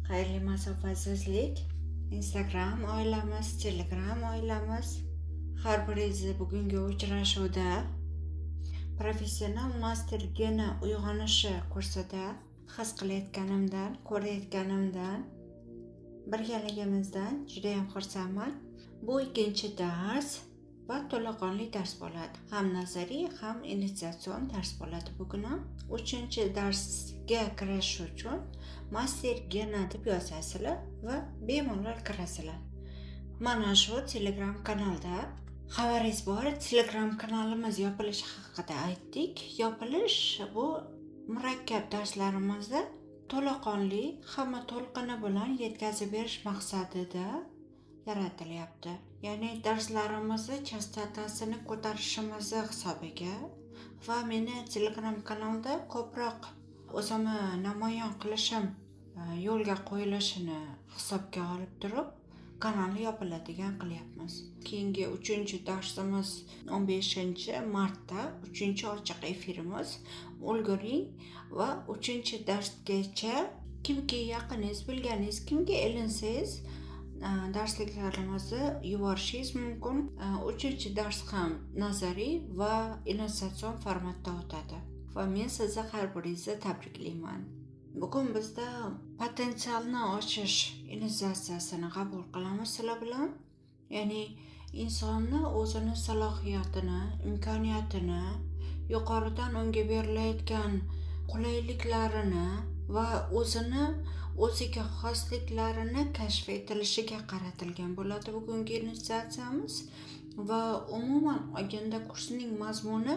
Xayrli masofasizlik. Instagram oilamiz, Telegram oilamiz. Har biringizni bugungi uchrashuvda professional master geni uyg'onishi kursida his qilayotganimdan, ko'rayotganimdan, birgaligimizdan juda ham xursandman. Bu ikkinchi dars va to'laqonli dars bo'ladi. Ham nazariy, ham innovatsion dars bo'ladi bugun ham. Uchinchi darsga kirish uchun master geni deb yozasizlar va bemalol kirasizlar. Mana shu Telegram kanalda xabaringiz bor. Telegram kanalimiz yopilishi haqida aytdik. Yopilish bu murakkab darslarimizni to'laqonli hamma to'lqini bilan yetkazib berish maqsadida yaratilyapti. Ya'ni darslarimizni chastotasini ko'tarishimiz hisobiga va meni Telegram kanalda ko'proq o'zimni namoyon qilishim yo'lga qo'yilishini hisobga olib turib kanalni yopiladigan qilyapmiz. Keyingi 3-darsimiz 15-martda 3-ochiq efirimiz. Ulguring va 3-darsgacha kimga yaqiningiz, bilganingiz, kimga ilinsangiz darsliklarimizni yuborishingiz mumkin. 3-dars ham nazariy va innovatsion formatda o'tadi. Va men sizni har biringizni tabriklayman. Bugun bizda potensialni ochish innovatsiyasini qabul qilamiz sizlar bilan. Ya'ni insonni o'zini salohiyatini, imkoniyatini, yuqoridan unga berilayotgan qulayliklarini va o'ziga xosliklarini kashf etilishiga qaratilgan bo'ladi bugungi innovatsiyamiz. Va umuman olganda kursning mazmuni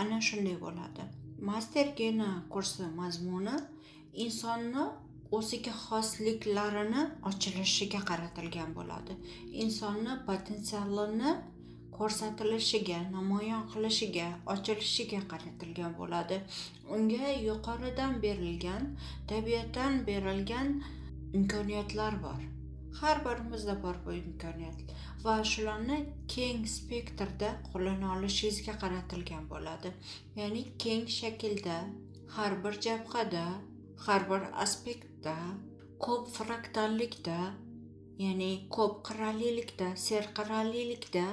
ana shunday bo'ladi. Master geni kursi mazmuni insonni o'ziga xosliklarini ochilishiga qaratilgan bo'ladi. Insonni potensialini ko'rsatilishiga, namoyon qilishiga, ochilishiga qaratilgan bo'ladi. Unga yuqoridan berilgan, tabiatdan berilgan imkoniyatlar bor. Har birimizda bor bu imkoniyat va shularni keng spektrda qo'llana olishingizga qaratilgan bo'ladi. Ya'ni keng shaklda, har bir jabhada, har bir aspektda, ko'p fraktallikda, ya'ni ko'p qirralilikda, serqirralilikda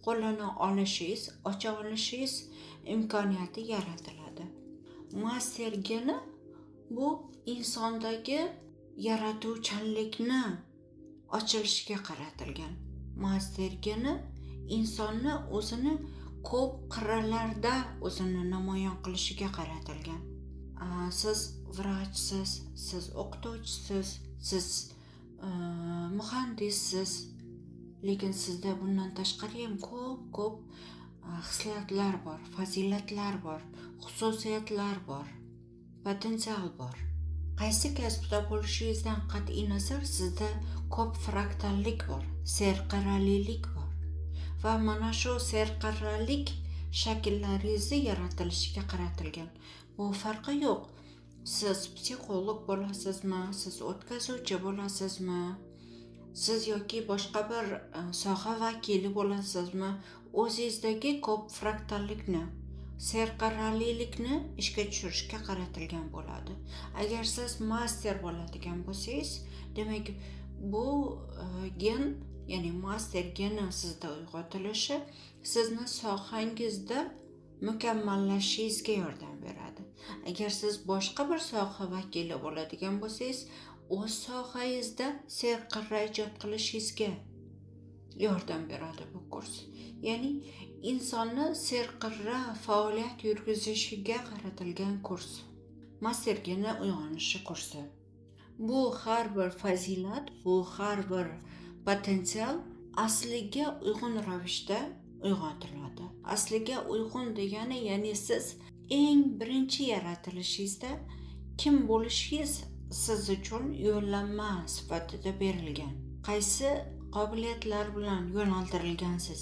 qo'llana olishingiz, ocha olishingiz imkoniyati yaratiladi. Master geni bu insondagi yaratuvchanlikni ochilishiga qaratilgan. Master geni insonni o'zini ko'p qirralarda o'zini namoyon qilishiga qaratilgan. Siz vrachsiz, siz o'qituvchisiz, siz muhandissiz, lekin sizda bundan tashqari ham ko'p hislatlar bor, fazilatlar bor, xususiyatlar bor, potensial bor. Qaysi kasbda bo'lishingizdan qat'iy nazar sizda ko'p fraktallik bor, serqirralilik bor. Va mana shu serqirralik shakllaringizni yaratilishiga qaratilgan. Bu farqi yo'q. Siz psixolog bo'lasizmi, siz o'tkazuvchi bo'lasizmi, siz yoki boshqa bir soha vakili bo'lasizmi, o'zingizdagi ko'p fraktallikni, serqirralilikni ishga tushirishga qaratilgan bo'ladi. Agar siz master bo'ladigan bo'lsangiz, demak bu gen, ya'ni master geni sizda uyg'otilishi sizni sohangizda mukammallashishingizga yordam beradi. Agar siz boshqa bir soha vakili bo'ladigan bo'lsangiz, o'z sohangizda serqirra ijod qilishingizga yordam beradi bu kurs. Ya'ni insonni serqirra faoliyat yurgizishiga qaratilgan kurs. Master geni uyg'onishi kursi. Bu har bir fazilat, bu har bir potensial asliga uyg'un ravishda uyg'otiladi. Asliga uyg'un degani, ya'ni siz eng birinchi yaratilishingizda kim bo'lishingiz siz uchun yo'llanma sifatida berilgan. Qaysi qobiliyatlar bilan yo'naltirilgansiz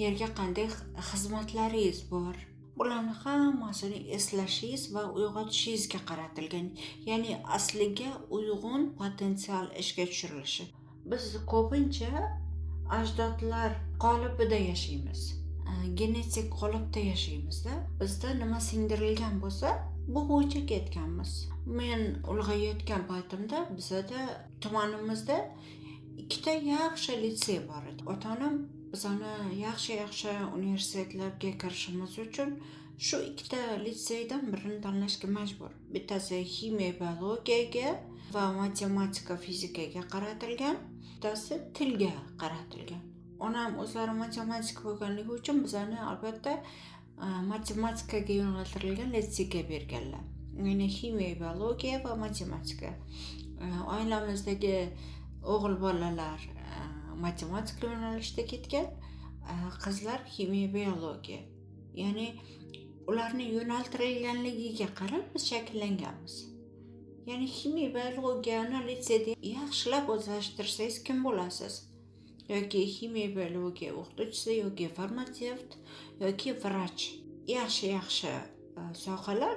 yerga qanday xizmatlaringiz bor, bularni hammasini eslashingiz va uyg'otishingizga qaratilgan. Ya'ni asliga uyg'un potensial ishga tushirilishi. Biz ko'pincha ajdodlar qolipida yashaymiz. Genetik qolipda yashaymiz-da. Bizda nima singdirilgan bo'lsa, bu bo'yicha ketganmiz. men ulg'ayayotgan paytimda bizada tumanimizda ikkita yaxshi litsey bor edi. Ota-onam bizani yaxshi universitetlarga kirishimiz uchun shu ikkita litseydan birini tanlashga majbur. Bittasi ximiya biologiyaga va matematika fizikaga qaratilgan, bittasi tilga qaratilgan. Onam o'zlari matematik bo'lganligi uchun bizani albatta matematikaga yo'naltirilgan litseyga berganlar. Ya'ni ximiya biologiya va matematika. Oilamizdagi o'g'il bolalar matematika yo'nalishida ketgan, qizlar ximiya biologiya. Ya'ni ularni yo'naltirilganligiga qarab biz shakllanganmiz. Ya'ni ximiya biologiyani litseyda yaxshilab o'zlashtirsangiz kim bo'lasiz? Yoki ximiya biologiya o'qituvchisi, yoki farmatsevt, yoki vrach. Yaxshi sohalar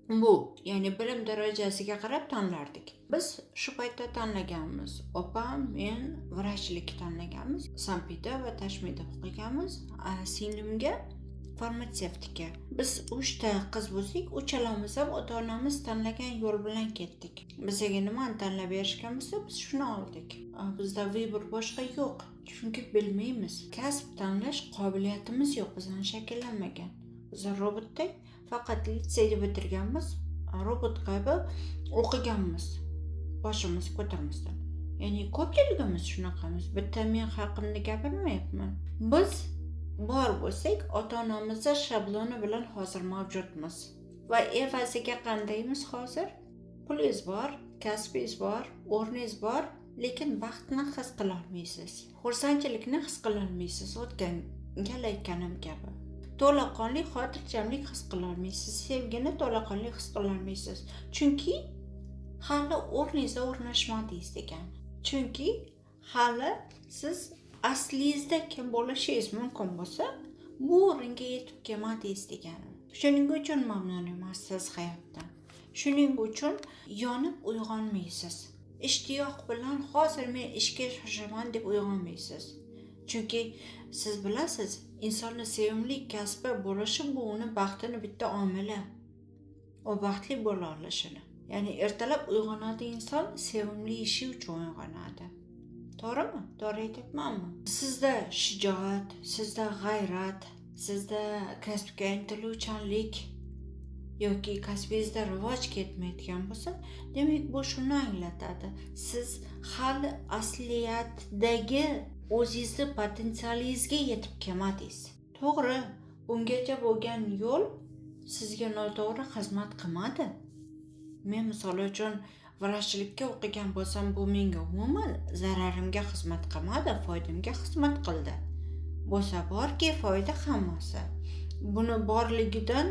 bu, ya'ni bilim darajasiga qarab tanlardik. Biz shu paytda tanlaganmiz. Opam, men vrachlikni tanlaganmiz. Sanpida va Tashmida o'qiganmiz. Singlimga farmatsevtika. Biz 3 ta qiz bo'lsak, uchalamiz ham ota-onamiz tanlagan yo'l bilan ketdik. Bizga nimani tanlab berishgan bo'lsa, biz shuni oldik. Bizda vibr boshqa yo'q, chunki bilmaymiz. Kasb tanlash qobiliyatimiz yo'q, bizdan shakllanmagan. Biz robotda faqat litseyni bitirganmiz, robot kabi o'qiganmiz. Boshimiz ko'tarmasdan. Ya'ni ko'pchiligimiz shunaqamiz. Bitta men haqimda gapirmayapman. Biz bor bo'lsak, ota-onamiz shabloni bilan hozir mavjudmiz. Va evaziga qandaymiz hozir? Pulingiz bor, kasbingiz bor, o'rningiz bor, lekin baxtni his qila olmaysiz. Xursandchilikni his qila olmaysiz. O'tgan gal aytganim kabi. To'laqonli xotirjamlik his qila olmaysiz. Sevgini to'laqonli his qila olmaysiz. Chunki hali o'rningizda o'rnashmadingiz degan. Chunki hali siz aslingizda kim bo'lishingiz mumkin bo'lsa, bu o'ringa yetib kelmadingiz degani. Shuning uchun mamnun emassiz hayotdan. Shuning uchun yonib uyg'onmaysiz. Ishtiyoq bilan hozir men ishga shoshaman deb uyg'onmaysiz. Chunki siz bilasiz, insonni sevimli kasbi bo'lishi bu uni baxtini bitta omili. O baxtli bo'la olishini. Ya'ni ertalab uyg'onadi inson sevimli ishi uchun uyg'onadi. To'g'rimi? To'g'ri aytyapmanmi? Sizda shijoat, sizda g'ayrat, sizda kasbga intiluvchanlik yoki kasbingizda rivoj ketmayotgan bo'lsa, demak bu shuni anglatadi. Siz hali asliyatdagi o'zingizni potensialingizga yetib kelmadingiz. To'g'ri, bungacha bo'lgan yo'l sizga noto'g'ri xizmat qilmadi. Men misol uchun vrachlikka o'qigan bo'lsam, bu menga umuman zararimga xizmat qilmadi, foydamga xizmat qildi. Bo'lsa borki, foyda hammasi. Buni borligidan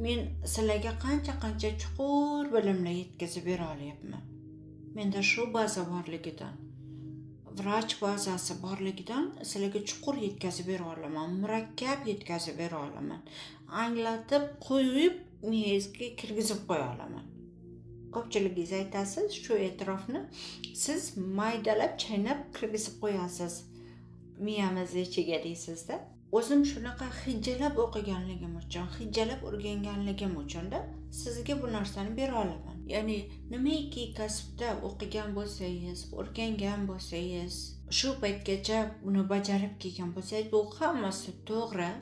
men sizlarga qancha chuqur bilimlar yetkazib bera olyapman. Menda shu baza borligidan, vrach bazasi borligidan sizlarga chuqur yetkazib bera olaman, murakkab yetkazib bera olaman. Anglatib qo'yib, miyangizga kirgizib qo'ya olaman. Ko'pchiligingiz aytasiz, shu e'tirofni siz maydalab, chaynab kirgizib qo'yasiz miyamiz ichiga deysizda. O'zim shunaqa hijjalab o'qiganligim uchun, hijjalab o'rganganligim uchun-da sizga bu narsani bera olaman. Ya'ni nimaiki kasbda o'qigan bo'lsangiz, o'rgangan bo'lsangiz, shu paytgacha buni bajarib kelgan bo'lsangiz, bu hammasi to'g'ri.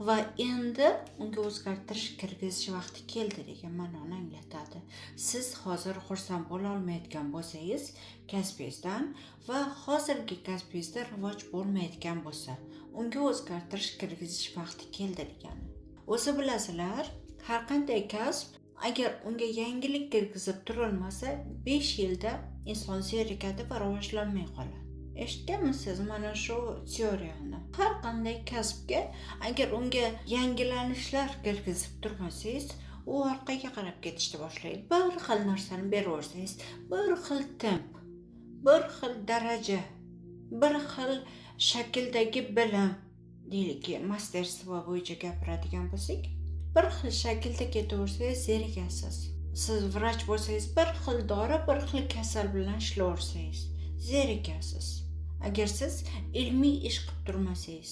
Va endi unga o'zgartirish kirgizish vaqti keldi degan ma'noni anglatadi. Siz hozir xursand bo'la olmayotgan bo'lsangiz kasbingizdan va hozirgi kasbingizda rivoj bo'lmayotgan bo'lsa, unga o'zgartirish kirgizish vaqti keldi degani. O'zi bilasizlar, har qanday kasb agar unga yangilik kirgizib turilmasa, 5 yilda inson zerikadi va rivojlanmay qoladi. Eshitganmisiz mana shu teoriyani? Har qanday kasbga agar unga yangilanishlar kirgizib turmasangiz, u orqaga qarab ketishni boshlaydi. Bir xil narsani beraversangiz, bir xil temp, bir xil daraja, bir xil shakldagi bilim, deylik, masterство bo'yicha gapiradigan bo'lsak, bir xil shaklda ketaversangiz zerikasiz. Siz vrach bo'lsangiz, bir xil dori, bir xil kasal bilan ishlayversangiz zerikasiz. Agar siz ilmiy ish qilib turmasangiz,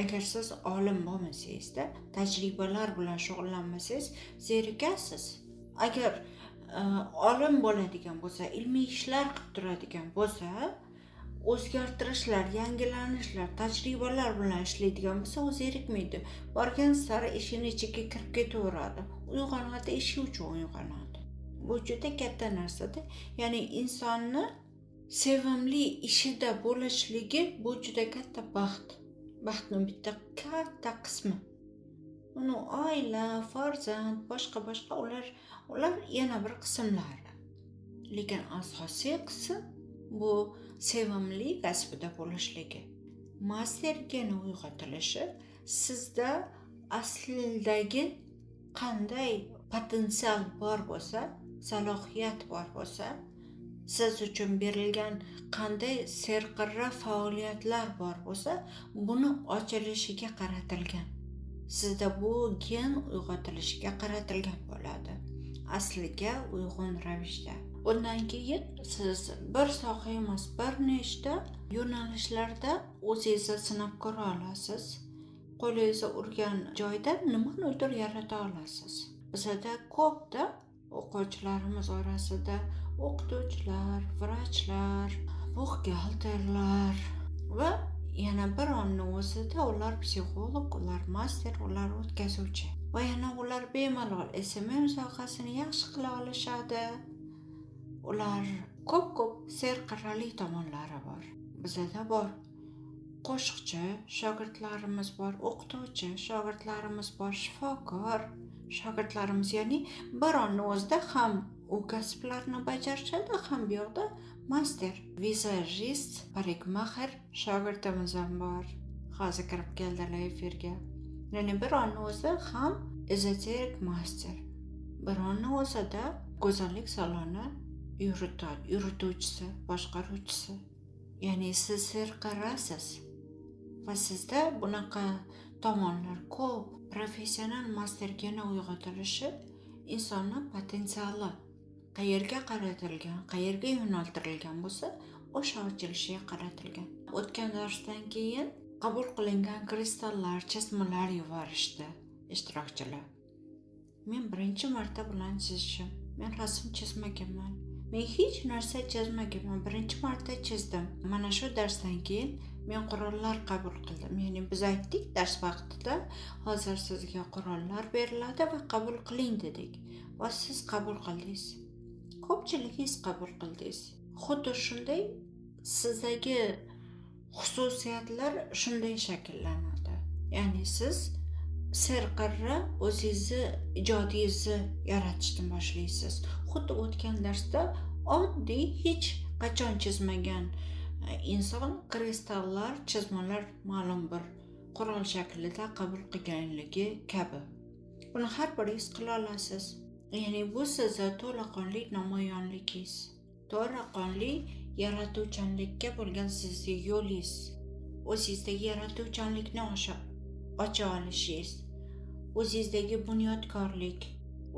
agar siz olim bo'lmasangizda, tajribalar bilan shug'ullanmasangiz, zerikasiz. agar olim bo'ladigan bo'lsa, ilmiy ishlar qilib turadigan bo'lsa, o'zgartirishlar, yangilanishlar, tajribalar bilan ishlaydigan bo'lsa, o'zi zerikmaydi. Borgan sari ishini ichiga kirib ketaveradi. Uyg'onadi, ishi uchun uyg'onadi. Bu juda katta narsada. Ya'ni insonni sevimli ishida bo'lishligi bu juda katta baxt. Baxtning bitta katta qismi. Uni oila, farzand, boshqa ular yana bir qismlari. Lekin asosiy qism bu sevimli kasbida bo'lishligi. Mastergeni uyg'otilishi sizda aslidagi qanday potensial bor bo'lsa, salohiyat bor bo'lsa, siz uchun berilgan qanday serqirra faoliyatlar bor bo'lsa, buni ochilishiga qaratilgan. Sizda bu gen uyg'otilishiga qaratilgan bo'ladi. Asliga uyg'un ravishda. Undan keyin siz bir soha emas, bir nechta yo'nalishlarda o'zingizni sinab ko'ra olasiz. Qo'lingizni urgan joyda nimanidir yarata olasiz. Bizda ko'pda o'quvchilarimiz orasida o'qituvchilar, vrachlar, buxgalterlar va yana bir onni o'zida ular psixolog, ular master, ular o'tkazuvchi. Va yana ular bemalol SMM sohasini yaxshi qila olishadi. Ular ko'p serqirrali tomonlari bor. Bizda bor. Qo'shiqchi shogirdlarimiz bor, o'qituvchi shogirdlarimiz bor, shifokor shogirdlarimiz, ya'ni bir onni o'zida ham u kasblarni bajarishadi, ham bu yoqda master, vizajist, parikmaxer shogirdimiz ham bor. Hozir kirib keldilar efirga. Ya'ni bir onni o'zida ham ezoterik master, bir onni o'zida go'zallik saloni yurituvchisi, boshqaruvchisi. Ya'ni siz serqirrasiz va sizda bunaqa tomonlar ko'p. Professional mastergeni uyg'otilishi insonni potensiali qayerga qaratilgan, qayerga yo'naltirilgan bo'lsa, o'sha ochilishiga qaratilgan. O'tgan darsdan keyin qabul qilingan kristallar, chizmalar yuborishdi ishtirokchilar. Men birinchi marta bilan chizishim. Men rasm chizmaganman. Men hech narsa chizmaganman. Birinchi marta chizdim. Mana shu darsdan keyin men qurollar qabul qildim. Ya'ni biz aytdik dars vaqtida, hozir sizga qurollar beriladi va qabul qiling dedik. Va siz qabul qildingiz. Ko'pchiligingiz qabul qildingiz. Xuddi shunday sizdagi xususiyatlar shunday shakllanadi. Ya'ni siz serqirra o'zingizni ijodingizni yaratishni boshlaysiz. Xuddi o'tgan darsda oddiy hech qachon chizmagan inson kristallar, chizmalar ma'lum bir qurol shaklida qabul qilganligi kabi. Buni har biringiz qila olasiz. Ya'ni bu sizni to'laqonli namoyonligingiz, to'laqonli yaratuvchanlikka bo'lgan sizning yo'lingiz, o'zingizdagi yaratuvchanlikni ocha olishingiz, o'zingizdagi bunyodkorlik,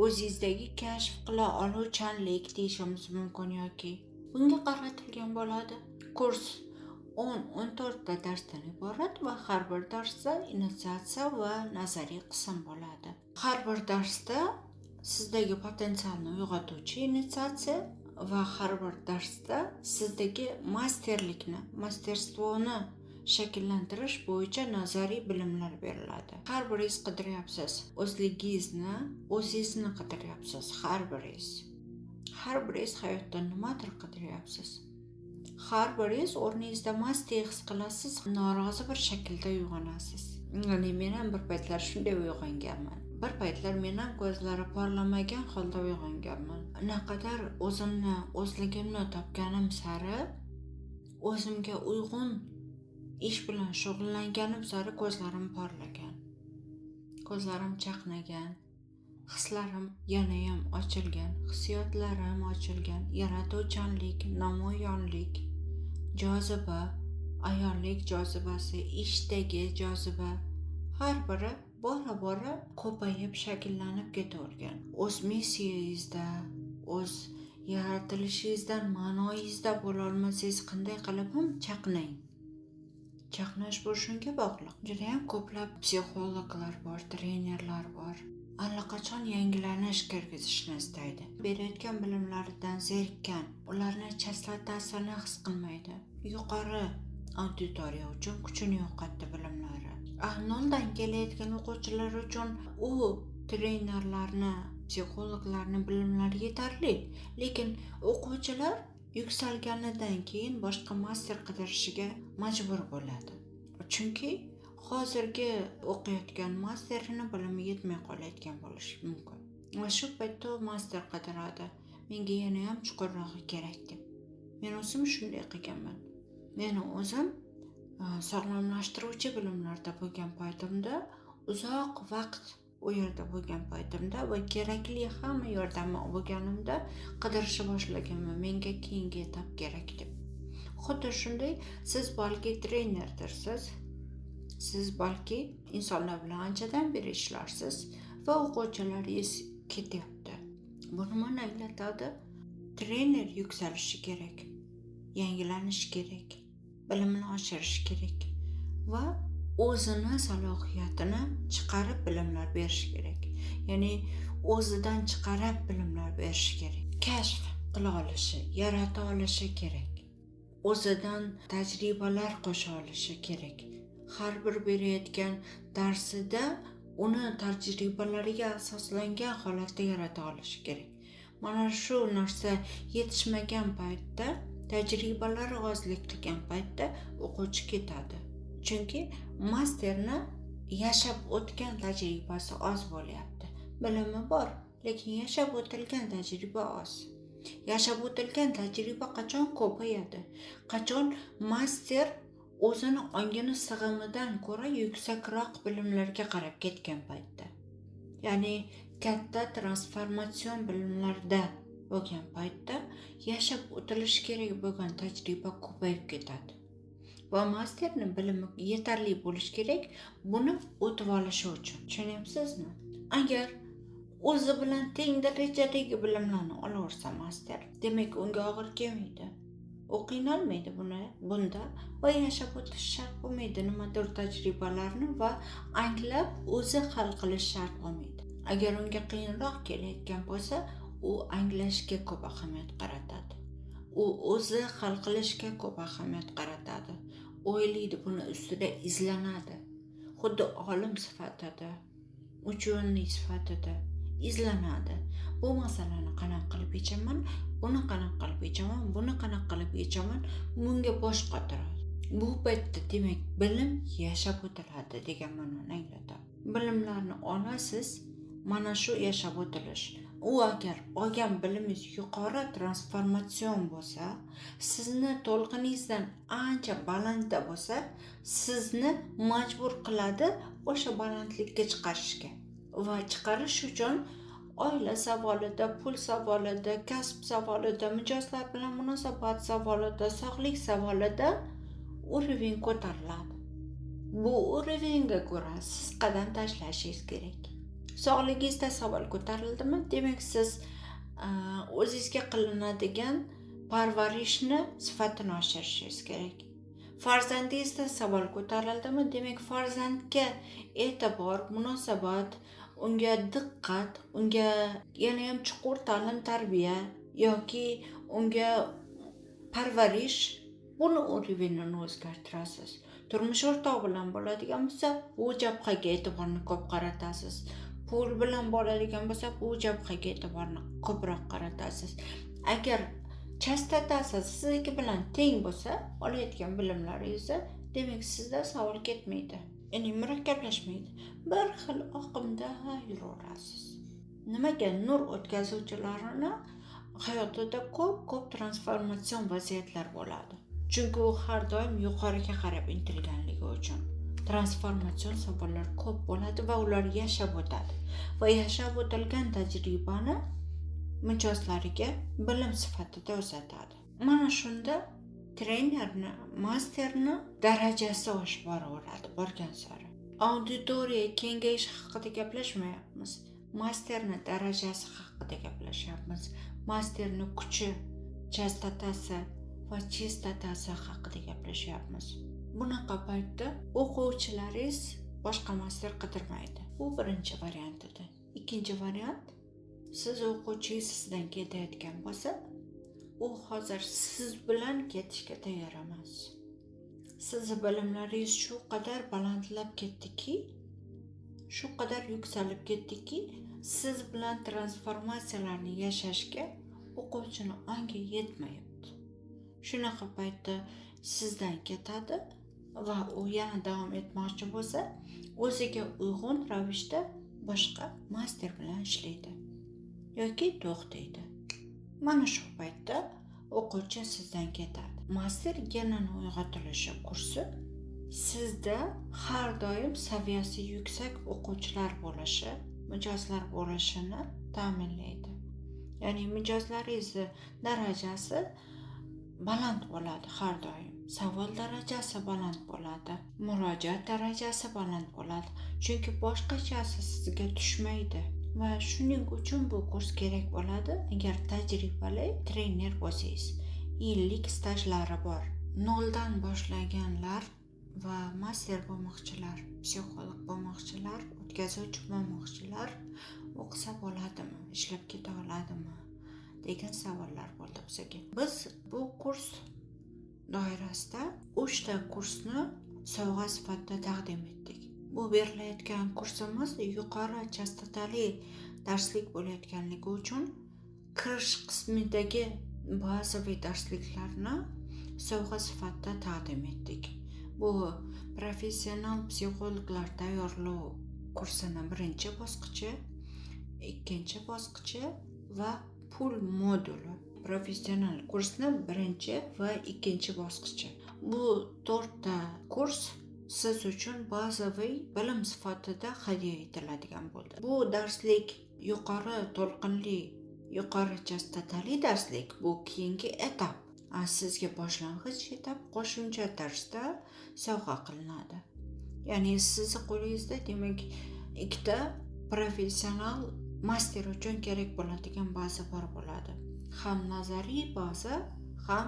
o'zingizdagi kashf qila oluvchanlik deyishimiz mumkin yoki bunga qaratilgan bo'ladi. Kurs 10-14 ta darsdan iborat va har bir darsda initiatsiya va nazariy qism bo'ladi. Har bir darsda sizdagi potensialni uyg'otuvchi initiatsiya va har bir darsda sizdagi masterlikni, masterstvoni shakllantirish bo'yicha nazariy bilimlar beriladi. Har biringiz qidiryapsiz. O'zingizni qidiryapsiz. Har biringiz hayotda nimadir qidiryapsiz. Har biringiz o'rningizda mastdek his qilasiz, norozi bir shaklda uyg'onasiz. Ya'ni men ham bir paytlar shunday uyg'onganman. Bir paytlar men ham ko'zlari porlamagan holda uyg'onganman. Naqadar o'zligimni topganim sari, o'zimga uyg'un ish bilan shug'ullanganim sari ko'zlarim porlagan. Ko'zlarim chaqnagan. Hislarim yanayam ochilgan, hissiyotlarim ochilgan, yaratuvchanlik, namoyonlik, joziba, ayollik jozibasi, ishdagi joziba har biri bora ko'payib shakllanib ketavergan. O'z missiyangizda, o'z yaratilishingizdan ma'noyingizda bo'la olmasangiz qanday qilib ham chaqnang. Chaqnash bu shunga bog'liq. Juda ham ko'plab psixologlar bor, trenerlar bor. allaqachon yangilanish kirgizishni istaydi. Berayotgan bilimlaridan zerikkan, ularni chastotasini his qilmaydi. Yuqori auditoriya uchun kuchini yo'qotdi bilimlari. Noldan kelayotgan o'quvchilar uchun u trenerlarni, psixologlarni bilimlari yetarli, lekin o'quvchilar yuksalganidan keyin boshqa master qidirishiga majbur bo'ladi. Chunki hozirgi o'qiyotgan masterini bilimi yetmay qolayotgan bo'lishi mumkin. Va shu paytda u master qidiradi. Menga yana ham chuqurrog'i kerak deb. Men o'zim shunday qilganman. Meni o'zim sog'lomlashtiruvchi bilimlarda bo'lgan paytimda, uzoq vaqt u yerda bo'lgan paytimda va kerakli hamma yordamni bo'lganimda qidirishni boshlaganman. Menga keyingi etap kerak deb. Xuddi shunday siz balki trenerdirsiz. Siz balki insonlar bilan anchadan beri ishlarsiz va o'quvchilaringiz ketyapti. Bu nimani anglatadi? Trener yuksalishi kerak, yangilanishi kerak, bilimini oshirishi kerak va o'zini salohiyatini chiqarib bilimlar berish kerak. Ya'ni o'zidan chiqarib bilimlar berish kerak. Kashf qila olishi, yarata olishi kerak. O'zidan tajribalar qo'sha olishi kerak. Har bir berayotgan darsida uni tajribalariga asoslangan holatda yarata olishi kerak. Mana shu narsa yetishmagan paytda, tajribalari ozlik qilgan paytda o'quvchi ketadi. Chunki masterni yashab o'tgan tajribasi oz bo'lyapti. Bilimi bor, lekin yashab o'tilgan tajriba oz. Yashab o'tilgan tajriba qachon ko'payadi? Qachon master o'zini ongini sig'imidan ko'ra yuksakroq bilimlarga qarab ketgan paytda. Ya'ni katta transformatsion bilimlarda bo'lgan paytda yashab o'tilishi kerak bo'lgan tajriba ko'payib ketadi. Va masterning bilimi yetarli bo'lishi kerak buni o'tib olishi uchun. Tushunyapsizmi? Agar o'zi bilan teng darajadagi bilimlarni olaversa master, demak unga og'ir kelmaydi. U qiynalmaydi bunda va yashab o'tish shart bo'lmaydi. Nimadir tajribalarni va anglab o'zi hal qilish shart bo'lmaydi. Agar unga qiyinroq kelayotgan bo'lsa, u anglashga ko'p ahamiyat qaratadi. U o'zi hal qilishga ko'p ahamiyat qaratadi. O'ylaydi, buni ustida izlanadi. Xuddi olim sifatida, uchuvchi sifatida izlanadi. Bu masalani qanaqa qilib yechaman, buni qanaqa qilib yechaman, buni qanaqa qilib yechaman, bunga bosh qotiradi. Bu paytda demak bilim yashab o'tiladi degan ma'noni anglatadi. Bilimlarni olasiz, mana shu yashab o'tilish. U agar olgan bilimingiz yuqori transformatsion bo'lsa, sizni to'lqiningizdan ancha balandda bo'lsa, sizni majbur qiladi o'sha balandlikka chiqarishga. Va chiqarish uchun oila savolida, pul savolida, kasb savolida, mijozlar bilan munosabat savolida, sog'lik savolida urovень ko'tariladi. Bu urovеньga ko'ra siz qadam tashlashingiz kerak. Sog'ligingizda savol ko'tarildimi? Demak siz o'zingizga qilinadigan parvarishni sifatini oshirishingiz kerak. Farzandingizda savol ko'tarildimi? Demak farzandga e'tibor, munosabat, unga diqqat, unga yana ham chuqur ta'lim tarbiya yoki unga parvarish, buni urovеньini o'zgartirasiz. Turmush o'rtoq bilan bo'ladigan bo'lsa, bu jabhaga e'tiborni ko'p qaratasiz. Pul bilan bo'ladigan bo'lsa, bu jabhaga e'tiborni ko'proq qaratasiz. Agar chastotasi sizniki bilan teng bo'lsa, olayotgan bilimlaringizni, demak sizda savol ketmaydi. Ya'ni murakkablashmaydi. Bir xil oqimda yuraverasiz. Nimaga nur o'tkazuvchilarini hayotida ko'p transformatsion vaziyatlar bo'ladi? Chunki u har doim yuqoriga qarab intilganligi uchun. Transformatsion savollar ko'p bo'ladi va ular yashab o'tadi. Va yashab o'tilgan tajribani mijozlariga bilim sifatida uzatadi. Mana shunda trenerni, masterni darajasi oshib boraveradi borgan sari. Auditoriya kengayishi haqida gaplashmayapmiz. Masterni darajasi haqida gaplashyapmiz. Masterni kuchi, chastotasi va chistotasi haqida gaplashyapmiz. Bunaqa paytda o'quvchilaringiz boshqa master qidirmaydi. Bu birinchi variantida. Ikkinchi variant, siz o'quvchingiz sizdan ketayotgan bo'lsa, u hozir siz bilan ketishga tayyor emas. Sizni bilimlaringiz shu qadar balandlab ketdiki, shu qadar yuksalib ketdiki, siz bilan transformatsiyalarni yashashga o'quvchini ongi yetmayapti. Shunaqa paytda sizdan ketadi va u yana davom etmoqchi bo'lsa, o'ziga uyg'un ravishda boshqa master bilan ishlaydi yoki to'xtaydi. Mana shu paytda o'quvchi sizdan ketadi. Master genini uyg'otilishi kursi sizda har doim saviyasi yuksak o'quvchilar bo'lishi, mijozlar bo'lishini ta'minlaydi. Ya'ni mijozlaringizni darajasi baland bo'ladi har doim. Savol darajasi baland bo'ladi, murojaat darajasi baland bo'ladi. Chunki boshqachasi sizga tushmaydi. Va shuning uchun bu kurs kerak bo'ladi agar tajribali trener bo'lsangiz. Yillik stajlari bor. Noldan boshlaganlar va master bo'lmoqchilar, psixolog bo'lmoqchilar, o'tkazuvchi bo'lmoqchilar o'qisa bo'ladimi, ishlab keta oladimi degan savollar bo'ldi bizga. Biz bu kurs doirasida 3 ta kursni sovg'a sifatida taqdim etdik. Bu berilayotgan kursimiz yuqori chastotali darslik bo'layotganligi uchun kirish qismidagi bazaviy darsliklarni sovg'a sifatida taqdim etdik. Bu professional psixologlar tayyorlov kursini birinchi bosqichi, ikkinchi bosqichi va pul moduli. Professional kursni birinchi va ikkinchi bosqichi. Bu 4 ta kurs siz uchun bazaviy bilim sifatida hadya etiladigan bo'ldi. Bu darslik yuqori to'lqinli, yuqori chastotali darslik, bu keyingi etap. Sizga boshlang'ich etap qo'shimcha darsda sovg'a qilinadi. Ya'ni sizni qo'lingizda demak ikkita professional master uchun kerak bo'ladigan baza bor bo'ladi. Ham nazariy baza, ham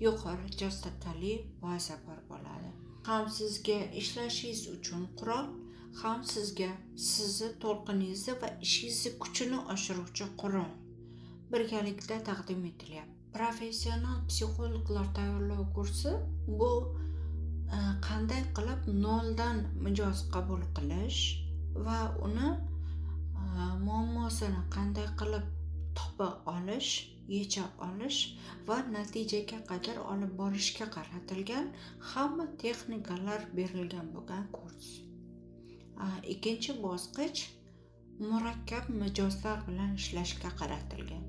yuqori chastotali baza bor bo'ladi. Ham sizga ishlashingiz uchun qurol, ham sizga sizni to'lqiningizni va ishingizni kuchini oshiruvchi qurol birgalikda taqdim etilyapti. Professional psixologlar tayyorlov kursi bu qanday qilib noldan mijoz qabul qilish va uni muammosini qanday qilib topa olish, yecha olish va natijaga qadar olib borishga qaratilgan hamma texnikalar berilgan bo'lgan kurs. Ikkinchi bosqich murakkab mijozlar bilan ishlashga qaratilgan.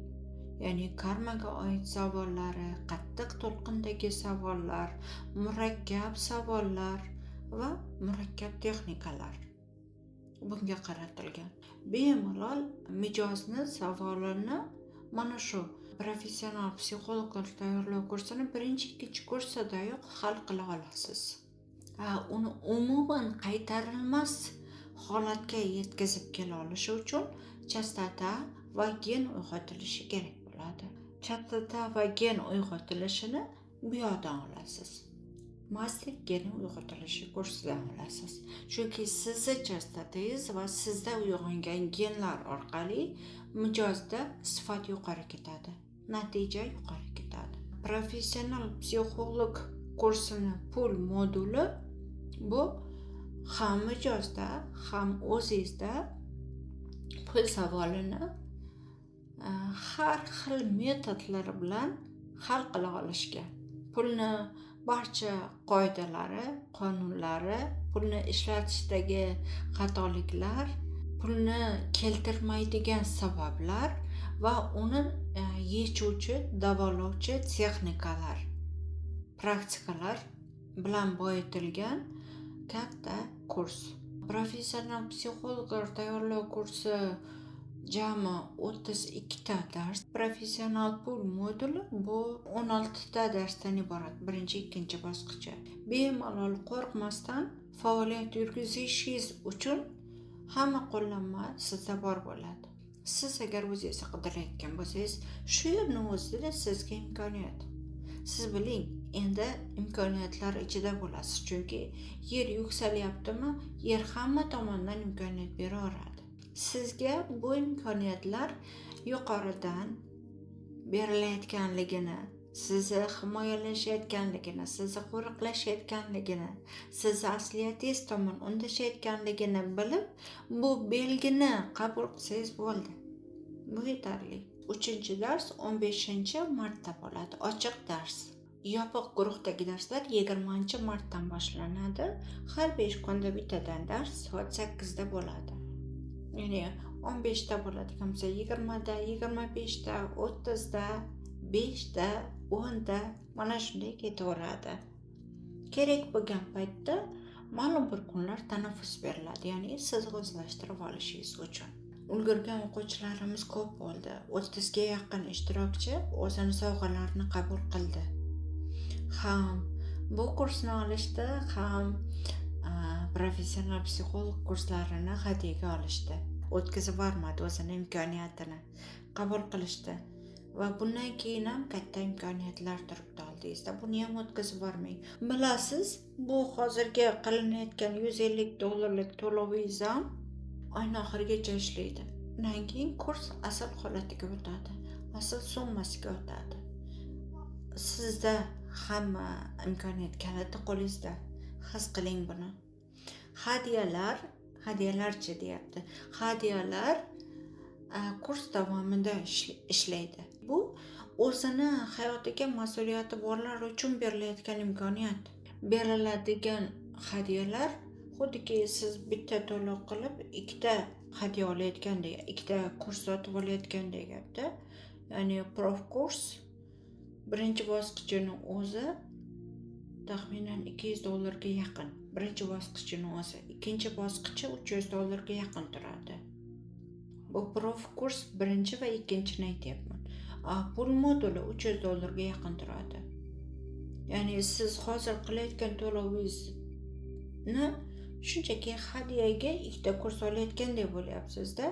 Ya'ni karmaga oid savollari, qattiq to'lqindagi savollar, murakkab savollar va murakkab texnikalar bunga qaratilgan. Bemalol mijozni savolini mana shu professional psixologlar tayyorlov kursini birinchi, ikkinchi kursidayoq hal qila olasiz. Uni umuman qaytarilmas holatga yetkazib kela olishi uchun chastota va gen uyg'otilishi kerak bo'ladi. Chastota va gen uyg'otilishini bu yoqdan olasiz. Master geni uyg'otilishi kursidan olasiz. Chunki sizni chastotangiz va sizda uyg'ongan genlar orqali mijozda sifat yuqori ketadi, natija yuqori ketadi. Professional psixolog kursini pul moduli bu ham mijozda, ham o'zingizda pul savolini har xil metodlar bilan hal qila olishga, pulni barcha qoidalari, qonunlari, pulni ishlatishdagi xatoliklar, pulni keltirmaydigan sabablar va uni yechuvchi, davolovchi texnikalar, praktikalar bilan boyitilgan katta kurs. Professional psixologlar tayyorlov kursi jami 32 ta dars. Professional pul moduli bu 16 ta darsdan iborat, birinchi, ikkinchi bosqichi. Bemalol qo'rqmasdan faoliyat yurgizishingiz uchun hamma qo'llanma sizda bor bo'ladi. Siz agar o'zingizni qidirayotgan bo'lsangiz, shu yerning o'zida sizga imkoniyat. Siz biling, endi imkoniyatlar ichida bo'lasiz, chunki yer yuksalyaptimi, yer hamma tomondan imkoniyat beraveradi. Sizga bu imkoniyatlar yuqoridan berilayotganligini, sizni himoyalashayotganligini, sizni qo'riqlashayotganligini, sizni asliyatingiz tomon undashayotganligini bilib, bu belgini qabul qilsangiz bo'ldi. Bu yetarli. 3-dars 15-martda bo'ladi. Ochiq dars. Yopiq guruhdagi darslar 20-martdan boshlanadi. Har 5 kunda bittadan dars soat 8da bo'ladi. Ya'ni 15da bo'ladigan bo'lsa 20da, 25da, 30da, 5da, 10da mana shunday ketaveradi. Kerak bo'lgan paytda ma'lum bir kunlar tanaffus beriladi, ya'ni siz o'zlashtirib olishingiz uchun. Ulgurgan o'quvchilarimiz ko'p bo'ldi. 30 ga yaqin ishtirokchi o'zini sovg'alarini qabul qildi. Ham bu kursni olishdi, ham professional psixolog kurslarini hadyaga olishdi. O'tkazib bormadi o'zini imkoniyatini qabul qilishdi. Va bundan keyin ham katta imkoniyatlar turibdi oldingizda. Buni ham o'tkazib bormang. Bilasiz, bu hozirgi qilinayotgan $150 to'lovingiz ham oyning oxirigacha ishlaydi. Undan keyin kurs asl holatiga o'tadi. Asl summasiga o'tadi. Sizda hamma imkoniyat kaliti qo'lingizda. His qiling buni. Hadyalarchi deyapti. Hadyalar kurs davomida ishlaydi. Bu o'zini hayotiga mas'uliyati borlar uchun berilayotgan imkoniyat. Beriladigan hadyalar xuddiki siz bitta to'lov qilib, ikkita hadya olayotgandek, ikkita kurs sotib olayotgandek gapda. Ya'ni prof kurs birinchi bosqichini o'zi taxminan $200 ga yaqin. Birinchi bosqichini o'zi, ikkinchi bosqichi $300 ga yaqin turadi. Bu prof kurs birinchi va ikkinchini aytyapman. Pul moduli $300 ga yaqin turadi. Ya'ni siz hozir qilayotgan to'lovingizni shunchaki hadyaga ikkita kurs olayotgandek bo'lyapsiz-da.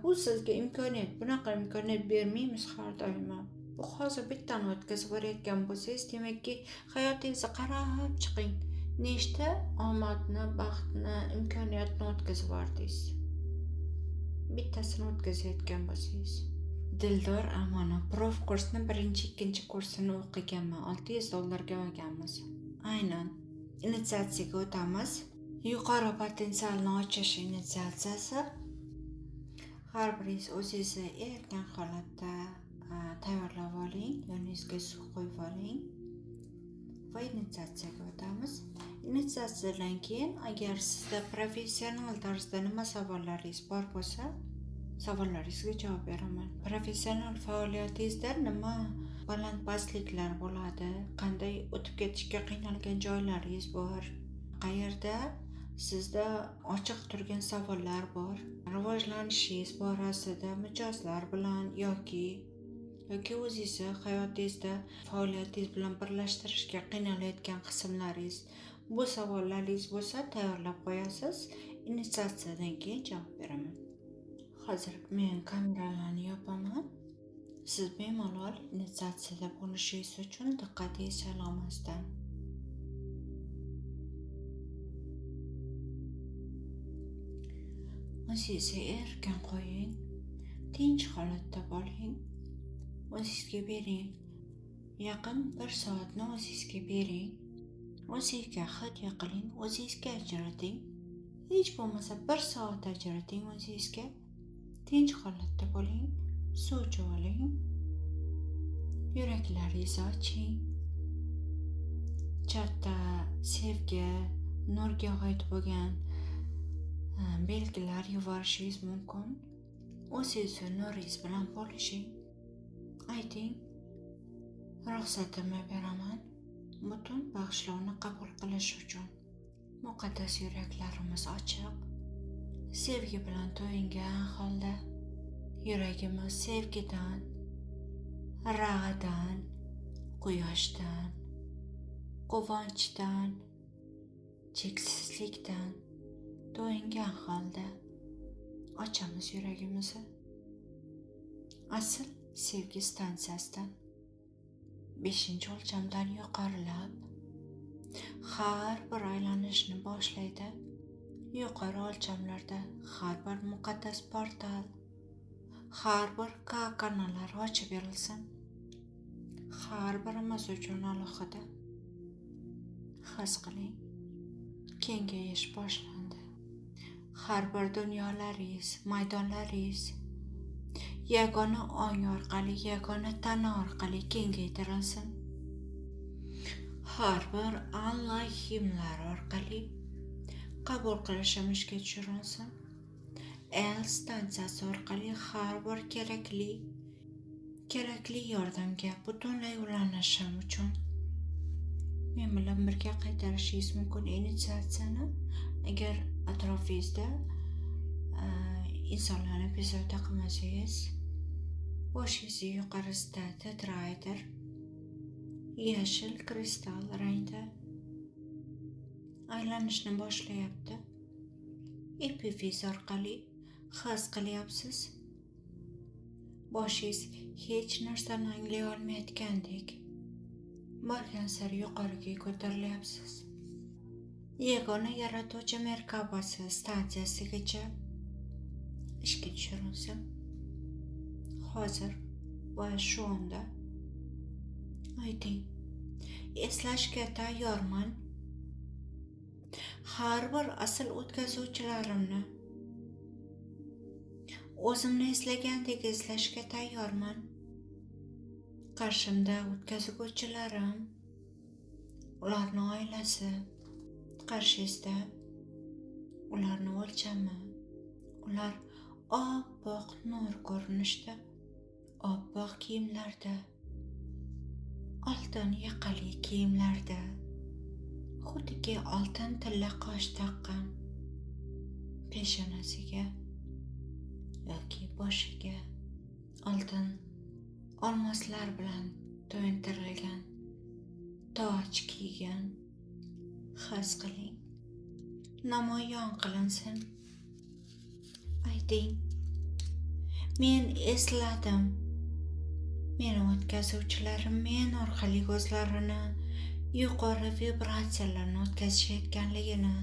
Bu sizga imkoniyat. Bunaqa imkoniyat bermaymiz har doim. Bu hozir bittani o'tkazib borayotgan bo'lsangiz, demakki hayotingizni qarab chiqing. Nechta omadni, baxtni, imkoniyatni o'tkazib bordingiz. Bittasini o'tkazayotgan bo'lsangiz. Dildor Amonov prof kursni birinchi, ikkinchi kursini o'qiganman. $600 ga olganmiz. Aynan. Initiatsiyaga o'tamiz. Yuqori potensialni ochish initiatsiyasi. Har biringiz o'zingizni erkin holatda tayyorlab oling, yoningizga suv qo'yib oling va initiatsiyaga o'tamiz. Initiatsiyadan keyin agar sizda professional tarzda nima savollaringiz bor bo'lsa, savollaringizga javob beraman. Professional faoliyatingizda nima baland-pastliklar bo'ladi, qanday o'tib ketishga qiynalgan joylaringiz bor, qayerda sizda ochiq turgan savollar bor, rivojlanishingiz borasida mijozlar bilan yoki o'zingizni hayotingizda faoliyatingiz bilan birlashtirishga qiynalayotgan qismlaringiz, bu savollaringiz bo'lsa tayyorlab qo'yasiz. Initiatsiyadan keyin javob beraman. Hozir men kameralarni yopaman. Siz bemalol initiatsiyada bo'lishingiz uchun diqqatingiz chalg'imasdan. O'zingizni erkin qo'ying, tinch holatda bo'ling. O'zingizga bering. Yaqin 1 soatni o'zingizga bering. O'zingizga hadya qiling, o'zingizga ajrating. Hech bo'lmasa 1 soat ajrating o'zingizga. Tinch holatda bo'ling, suv ichib oling. Yuraklaringizni oching. Chatda sevgi, nurga oid bo'lgan belgilar yuborishingiz mumkin. O'zingizni nuringiz bilan bo'lishing. Ayting, ruxsatimni beraman butun bag'ishlovni qabul qilish uchun. Muqaddas yuraklarimiz ochiq, sevgi bilan to'yingan holda yuragimiz sevgidan, rag'dan, quyoshdan, quvonchdan, cheksizlikdan to'yingan holda ochamiz yuragimizni. Asl sevgi stansiyasidan 5-o'lchamdan yuqorilab har bir aylanishni boshlaydi. yuqori o'lchamlarda har bir muqaddas portal, har bir kanallar ochib berilsin. Har birimiz uchun alohida. His qiling, kengayish boshlandi. Har bir dunyolaringiz, maydonlaringiz yagona ong orqali, yagona tana orqali kengaytirilsin. Har bir onlayn himlar orqali qabul qilishimizga tushirilsin. El stansiyasi orqali har bir kerakli yordamga butunlay ulanishim uchun men bilan birga qaytarishingiz mumkin initiatsiyani. Agar atrofingizda insonlarni bezovta qilmasangiz, boshingizni yuqarisida tetrayder yashil kristal rangda aylanishni boshlayapti. Epifiz orqali his qilyapsiz. Boshingiz hech narsani anglay olmayotgandek borgan sari yuqoriga ko'tarilyapsiz. Yagona yaratuvchi Merkabasi stansiyasigacha ishga tushirilsin. Hozir va shu onda ayting, eslashga tayyorman. Har bir asl o'tkazuvchilarimni o'zimni eslagandek eslashga tayyorman. Qarshimda o'tkazuvchilarim, ularning oilasi, qarshingizda ularning o'lchami, ular oppoq nur ko'rinishda, oppoq kiyimlarda, oltin yaqali kiyimlarda, xuddiki oltin tilla qosh taqqan, peshonasiga yoki boshiga oltin olmoslar bilan to'yintirilgan toj kiygan. His qiling, namoyon qilinsin. Ayting, men esladim. Meni o'tkazuvchilarim men orqali o'zlarini yuqori vibratsiyalarni o'tkazishayotganligini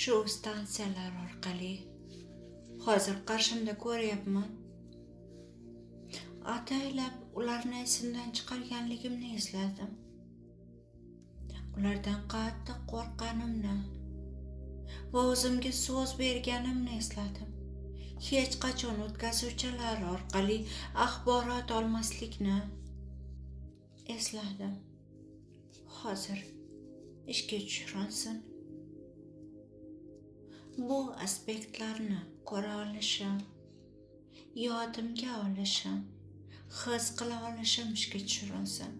shu stansiyalar orqali hozir qarshimda ko'ryapman. Ataylab ularni esimdan chiqarganligimni esladim. Ulardan qattiq qo'rqqanimni va o'zimga so'z berganimni esladim. Hech qachon o'tkazuvchilar orqali axborot olmaslikni esladim. Hozir ishga tushirilsin. Bu aspektlarni ko'ra olishim, yodimga olishim, his qila olishim ishga tushirilsin.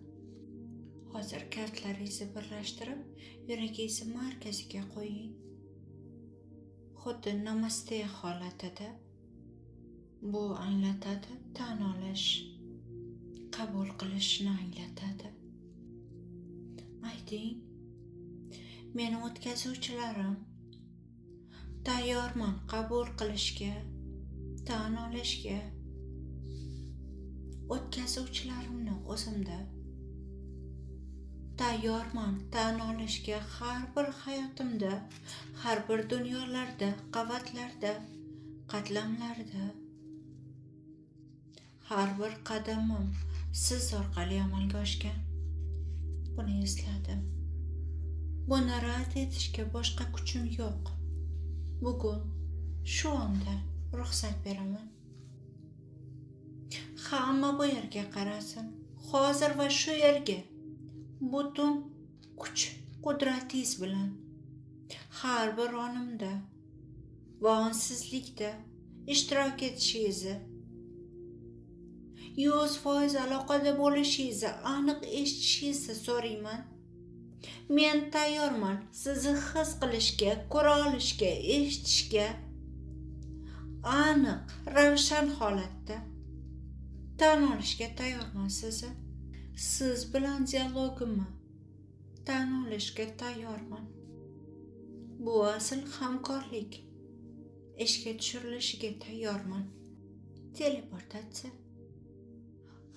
Hozir kaftlaringizni birlashtirib, yuragingizni markaziga qo'ying. Xuddi namaste holatida. Bu anglatadi tan olish, qabul qilishni anglatadi. Ayting, meni o'tkazuvchilarim tayyorman qabul qilishga, tan olishga. O'tkazuvchilarimni o'zimda tayyorman tan olishga. Har bir hayotimda, har bir dunyolarda, qavatlarda, qatlamlarda, har bir qadamim siz orqali amalga oshgan. Buni esladim. Buni rad etishga boshqa kuchim yo'q. Bugun shu onda ruxsat beraman. Hamma bu yerga qarasin. Hozir va shu yerga butun kuch qudratingiz bilan har bir onimda va onsizlikda ishtirok etishingizni, 100% aloqada bo'lishingizni, aniq eshitishingizni so'rayman. Men tayyorman sizni his qilishga, ko'ra olishga, eshitishga, aniq, ravshan holatda tan olishga tayyorman sizni. Siz bilan dialogimni tan olishga tayyorman. Bu asl hamkorlik. Ishga tushirilishiga tayyorman. Teleportatsiya.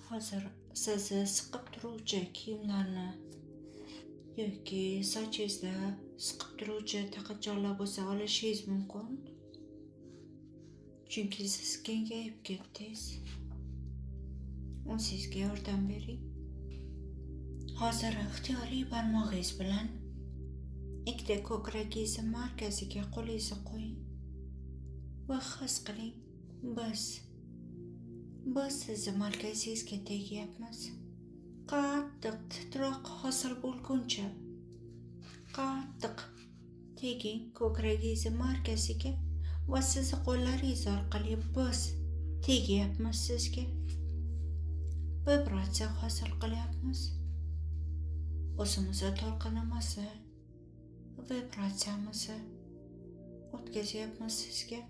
Hozir sizni siqib turuvchi kiyimlarni yoki sochingizda siqib turuvchi taqinchoqlar bo'lsa olishingiz mumkin. Chunki siz kengayib ketdingiz. Sizga yordam bering. Hozir ixtiyoriy barmog'ingiz bilan ikkita ko'kragingiz markaziga qo'lingizni qo'ying va his qiling. Biz sizni markazingizga tegyapmiz. Qattiq titroq hosil bo'lguncha qattiq teging ko'kragingiz markaziga va sizni qo'llaringiz orqali biz tegyapmiz sizga. Vibratsiya hosil qilyapmiz. O'zimizni to'lqinimizni, vibratsiyamizni o'tkazyapmiz sizga.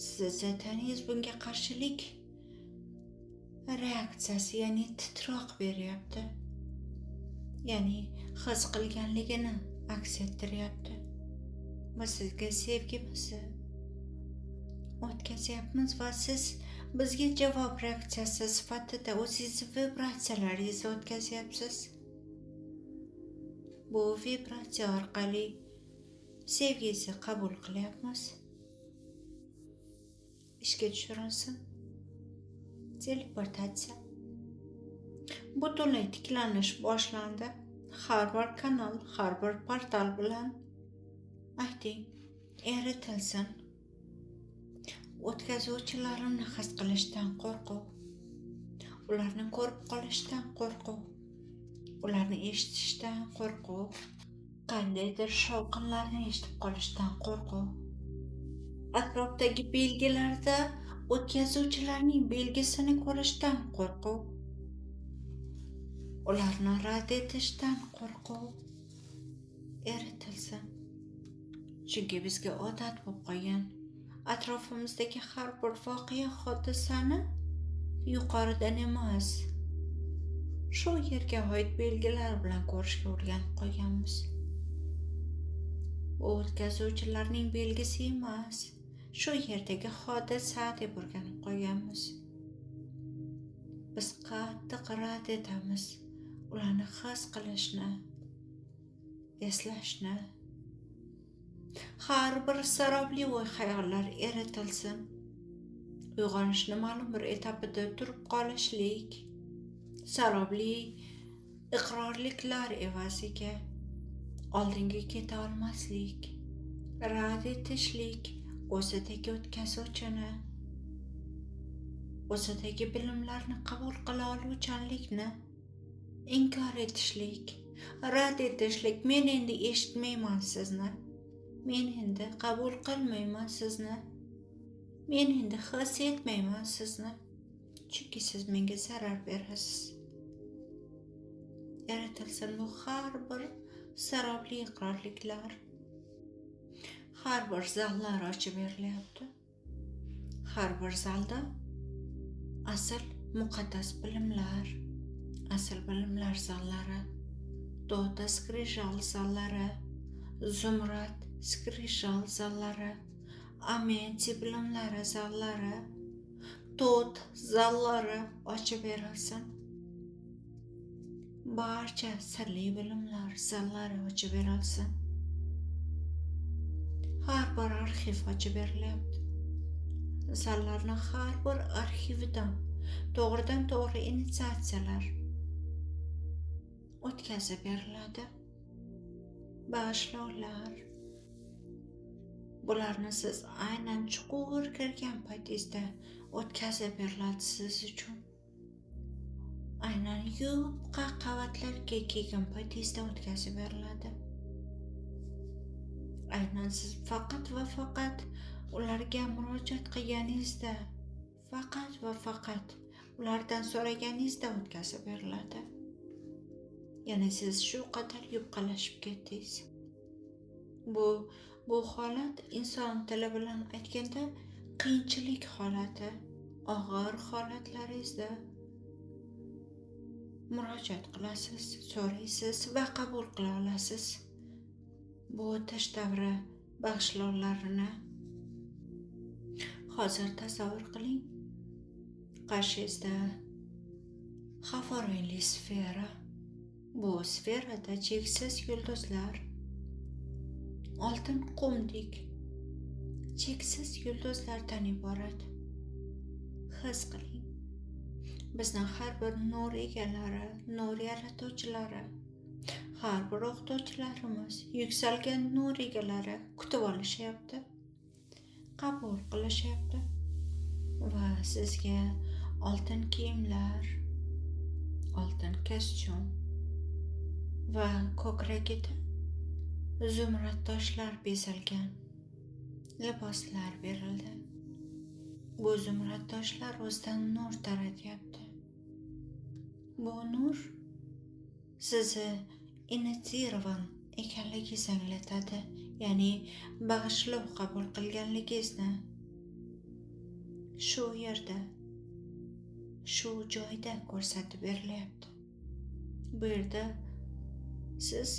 Sizni taningiz bunga qarshilik reaksiyasi, ya'ni titroq beryapti. Ya'ni his qilganligini aks ettiryapti. Va sizga sevgimizni o'tkazyapmiz va siz bizga javob reaksiyasi sifatida o'zingizni vibratsiyalaringizni o'tkazyapsiz. Bu vibratsiya orqali sevgingizni qabul qilyapmiz. Ishga tushirilsin. Teleportatsiya. Butunlay tiklanish boshlandi. Har bir kanal, har bir portal bilan ayting, eritilsin. O'tkazuvchilarimni his qilishdan qo'rquv, ularni ko'rib qolishdan qo'rquv, ularni eshitishdan qo'rquv, qandaydir shovqinlarni eshitib qolishdan qo'rquv, atrofdagi belgilarda o'tkazuvchilarning belgisini ko'rishdan qo'rquv, ularni rad etishdan qo'rquv eritilsin. Chunki bizga odat bo'lib qolgan atrofimizdagi har bir voqea hodisani yuqoridan emas, shu yerga oid belgilar bilan ko'rishga o'rganib qolganmiz. Bu o'tkazuvchilarning belgisi emas, shu yerdagi hodisa deb o'rganib qolganmiz. Biz qattiq rad etamiz ularni his qilishni, eslashni. Har bir sarobli o'y-xayollar eritilsin. Uyg'onishni ma'lum bir etapida turib qolishlik, sarobli iqrorliklar evaziga oldinga keta olmaslik, rad etishlik, o'zidagi o'tkazuvchini, o'zidagi bilimlarni qabul qila oluvchanlikni inkor etishlik, rad etishlik. Men endi eshitmayman sizni. Men endi qabul qilmayman sizni. Men endi his etmayman sizni. Chunki siz menga zarar berasiz. Yaratilsin bu har bir sarobli iqrorliklar. Har bir zallar ochib berilyapti. Har bir zalda asl muqaddas bilimlar, asl bilimlar zallari, Dota Skrijal zallari, Zumrad Skrijal zallari, Amenti bilimlari zallari, Tot zallari ochib berilsin. Barcha sirli bilimlar zallari ochib berilsin. Har bir arxiv ochib berilyapti. Zallarni har bir arxividan to'g'ridan to'g'ri initiatsiyalar o'tkazib beriladi. Bag'ishlovlar. Bularni siz aynan chuqur kirgan paytingizda o'tkazib beriladi siz uchun. Aynan yupqa qavatlarga kelgan paytingizda o'tkazib beriladi. Aynan siz faqat va faqat ularga murojaat qilganingizda, faqat va faqat ulardan so'raganingizda o'tkazib beriladi. Ya'ni siz shu qadar yupqalashib ketdingiz. Bu holat inson tili bilan aytganda qiyinchilik holati. Og'ir holatlaringizda murojaat qilasiz, so'raysiz va qabul qila olasiz. Bu o'tish davri bag'ishlovlarini hozir tasavvur qiling. Qarshingizda havo rangli sfera. Bu sferada cheksiz yulduzlar, oltin qumdek cheksiz yulduzlardan iborat. His qiling, bizning har bir nur egalari, nur yaratuvchilari, har bir o'qituvchilarimiz, yuksalgan nur egalari kutib olishyapti, qabul qilishyapti va sizga oltin kiyimlar, oltin kostyum va ko'kragida zumrad toshlar bezalgan liboslar berildi. Bu zumrad toshlar o'zidan nur taratyapti. Bu nur sizni initsирован ekanligingizni anglatadi, ya'ni bag'ishlov qabul qilganligingizni. Shu yerda, shu joyda ko'rsatib berilyapti. Bu yerda siz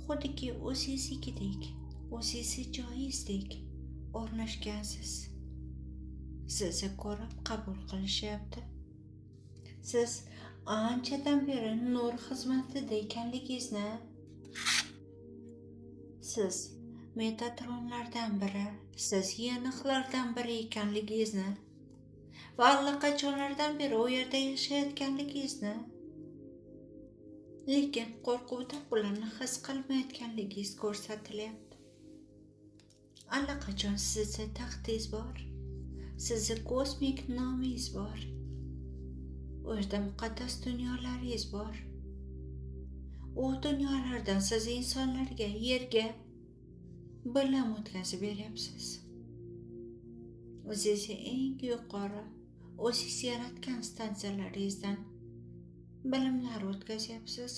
xuddiki o'zingiznikidek, o'zingizni joyingizdek o'rnashgansiz. Sizni ko'rib qabul qilishyapti. Siz anchadan beri nur xizmatida ekanligingizni, siz Metatronlardan biri, siz yeniqlardan biri ekanligingizni va allaqachonlardan beri u yerda yashayotganligingizni, lekin qo'rquvda bularni his qilmayotganligingiz ko'rsatilyapti. Allaqachon sizni taxtingiz bor, sizni kosmik nomingiz bor, u yerda muqaddas dunyolaringiz bor. U dunyolardan siz insonlarga, yerga bilim o'tkazib beryapsiz. O'zingizni eng yuqori, o'zingiz yaratgan stansiyalaringizdan bilimlar o'tkazyapsiz.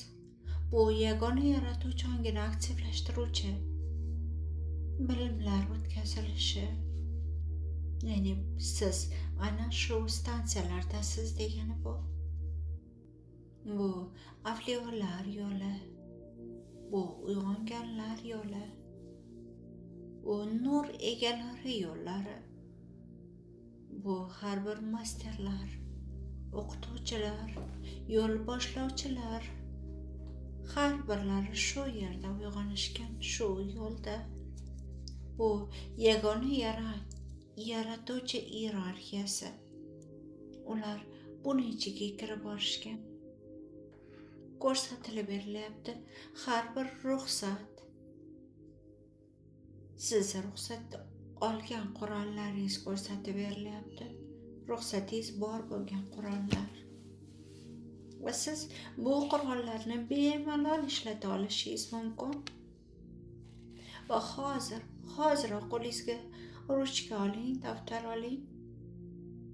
Bu yagona yaratuvchi ongini aktivlashtiruvchi bilimlar o'tkazilishi. Ya'ni siz ana shu stansiyalardasiz degani bu. Bu avliyolar yo'li, bu uyg'onganlar yo'li, bu nur egalari yo'llari, bu har bir masterlar, o'qituvchilar, yo'l boshlovchilar, har birlari shu yerda uyg'onishgan, shu yo'lda. Bu yagona yaratuvchi iyerarxiyasi. Ular buni ichiga kirib borishgan. Ko'rsatilib berilyapti har bir ruxsat. Siz ruxsat olgan qurollaringiz ko'rsatib berilyapti. Ruxsatingiz bor bo'lgan qurollar. Va siz bu qurollarni bemalol ishlata olishingiz mumkin. Va hoziroq qo'lingizga ruchka oling, daftar oling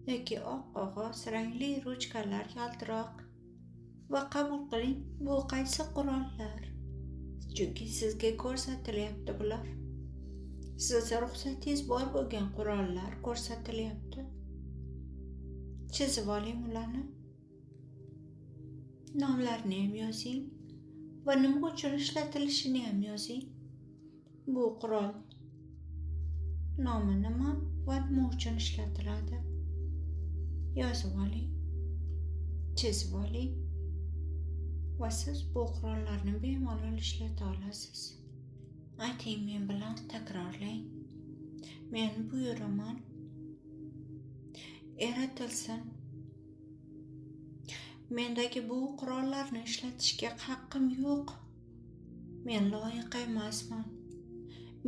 yoki oq qog'oz, rangli ruchkalar, yaltiroq va qabul qiling, bu qaysi qurollar? Chunki sizga ko'rsatilyapti bular. Siz ruxsatingiz bor bo'lgan qurollar ko'rsatilyapti. Chizib oling ularni. Nomlarini ham yozing va nima uchun ishlatilishini ham yozing. Bu qurol nomi nima va nima uchun ishlatiladi? Yozib oling, chizib oling va siz bu qurollarni bemalol ishlata olasiz. Ayting men bilan, takrorlang. Men buyuraman, yaratilsin. Mendagi bu qurollarni ishlatishga haqqim yo'q. Men loyiq emasman.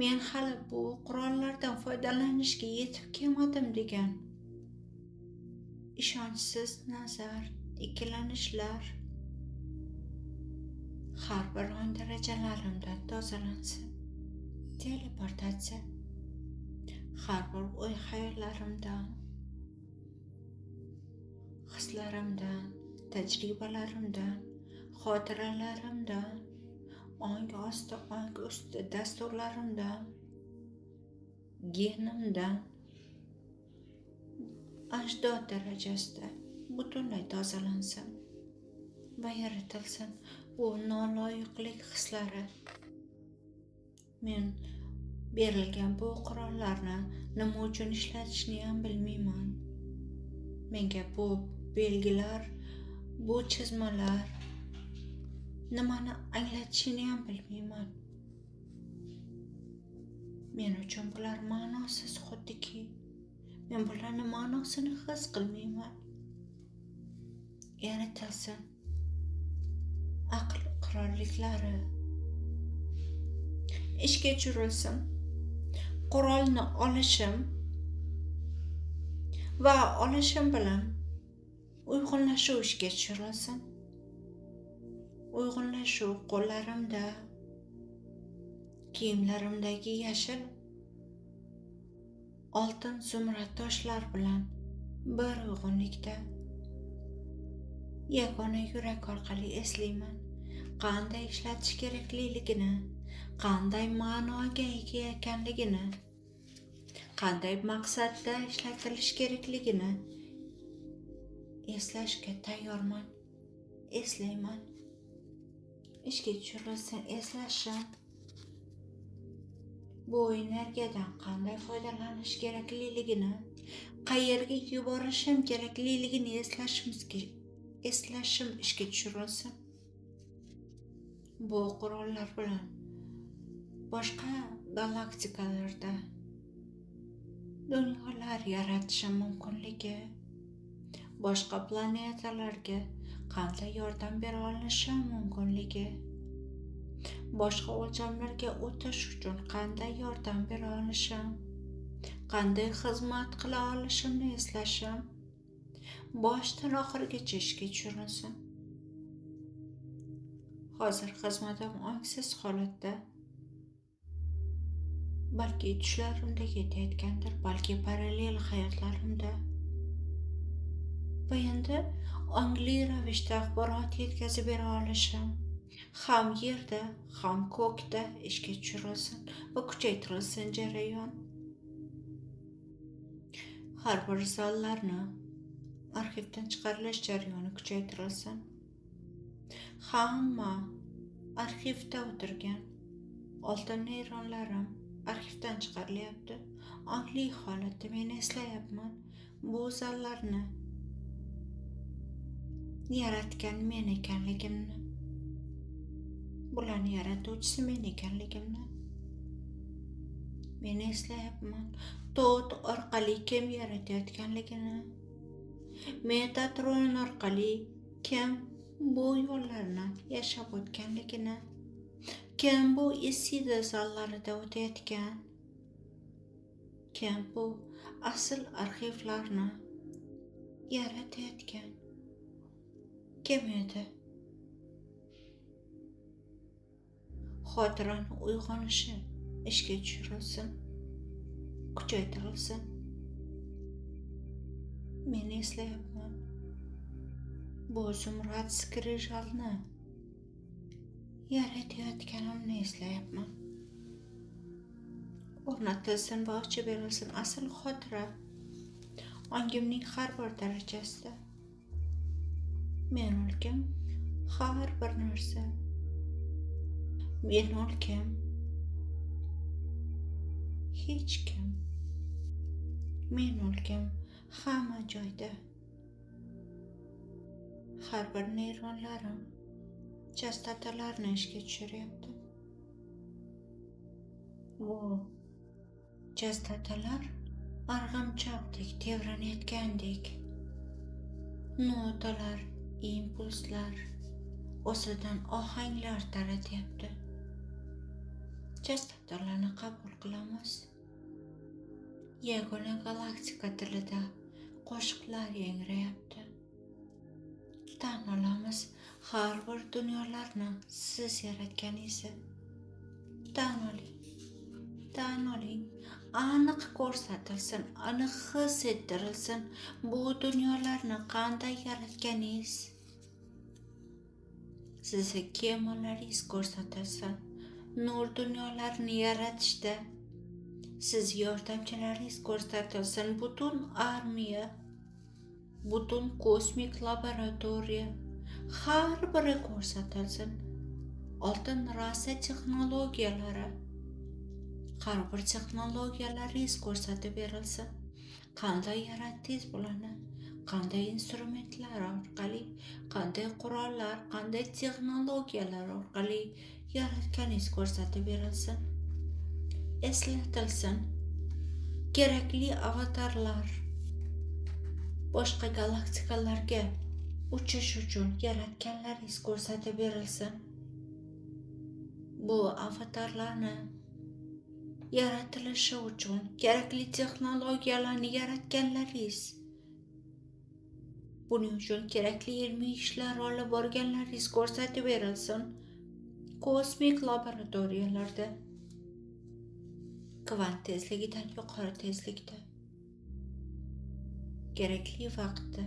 Men hali bu qurollardan foydalanishga yetib kelmadim degan ishonchsiz nazar, ikkilanishlar har bir ong darajalarimdan tozalansin. Teleportatsiya har bir o'y hayollarimdan, hislarimdan, tajribalarimdan, xotiralarimdan, ong osti, ong usti dasturlarimdan, genimdan, ajdod darajasida butunlay tozalansin va yaratilsin bu noloyiqlik hislari. Men berilgan bu qurollarni nima uchun ishlatishni ham bilmayman. Menga bu belgilar, bu chizmalar nimani anglatishini ham bilmayman. Men uchun bular ma'nosiz, xuddiki men bularni ma'nosini his qilmayman. Yaratilsin aql qurolliklari, ishga tushirilsin. Qurolni olishim va olishim bilan uyg'unlashuv ishga tushirilsin. Uyg'unlashuv qo'llarimda, kiyimlarimdagi yashil, oltin, zumrad toshlar bilan bir uyg'unlikda yagona yurak orqali eslayman qanday ishlatish kerakligini, qanday ma'noga ega ekanligini, qanday maqsadda ishlatilish kerakligini eslashga tayyorman. Eslayman. Ishga tushirilsin eslashim. Bu energiyadan qanday foydalanish kerakligini, qayerga yuborishim kerakligini eslashim ishga tushirilsin. Bu qurollar bilan boshqa galaktikalarda dunyolar yaratishim mumkinligi, boshqa planetalarga qanday yordam bera olishim mumkinligi, boshqa o'lchamlarga o'tish uchun qanday yordam bera olishim, qanday xizmat qila olishimni eslashim boshdan oxirigacha ishga tushirilsin. Hozir xizmatim ongsiz holatda, balki tushlarimda ketayotgandir, balki parallel hayotlarimda. Va endi ongli ravishda axborot yetkazib bera olishim ham yerda, ham ko'kda ishga tushirilsin va kuchaytirilsin jarayon. Har bir zallarni arxivdan chiqarilish jarayoni kuchaytirilsin. Hamma arxivda o'tirgan oltin neyronlarim arxivdan chiqarilyapti. Ongli holatda men eslayapman. Bu zallarni yaratgan men ekanligimni, bularni yaratuvchisi men ekanligimni men eslayapman. Tot orqali kim yaratayotganligini, Metatron orqali kim bu yo'llarni yashab o'tganligini, kim bu Isida zallarida o'tayotgan, kim bu asl arxivlarni yaratayotgan, kim edi? Xotirani uyg'onishi ishga tushirilsin, kuchaytirilsin. Men eslayapman. Bu zumrad skrijalni yaratayotganimni eslayapman. O'rnatilsin va ochib berilsin asl xotira ongimning har bir darajasida. Men o'lkim har bir narsa. Men o'lkim hech kim. Men o'lkim hamma joyda. Har bir neyronlarim chastotalarni ishga tushiryapti. Bu chastotalar arg'amchoqdek tebranayotgandek notalar, impulslar o'zidan ohanglar taratyapti. Chastotalarni qabul qilamiz. Yagona galaktika tilida qo'shiqlar yangrayapti. Tan olamiz har bir dunyolarni siz yaratganingizni. Tan oling, aniq ko'rsatilsin, aniq his ettirilsin bu dunyolarni qanday yaratganingiz. Sizga kemalaringiz ko'rsatilsin. Nur dunyolarni yaratishda siz yordamchilaringiz ko'rsatilsin. Butun armiya, butun kosmik laboratoriya har biri ko'rsatilsin. Oltin rasa texnologiyalari, har bir texnologiyalaringiz ko'rsatib berilsin. Qanday yaratdingiz bularni? Qanday instrumentlar orqali, qanday qurollar, qanday texnologiyalar orqali yaratganingiz ko'rsatib berilsin. eslatilsin. Kerakli avatarlar boshqa galaktikalarga uchish uchun yaratganlaringiz ko'rsatib berilsin. Bu avatarlarni yaratilishi uchun kerakli texnologiyalarni yaratganlaringiz, buning uchun kerakli ilmiy ishlar olib borganlaringiz ko'rsatib berilsin. Kosmik laboratoriyalarda kvant tezligidan yuqori tezlikda, kerakli vaqtda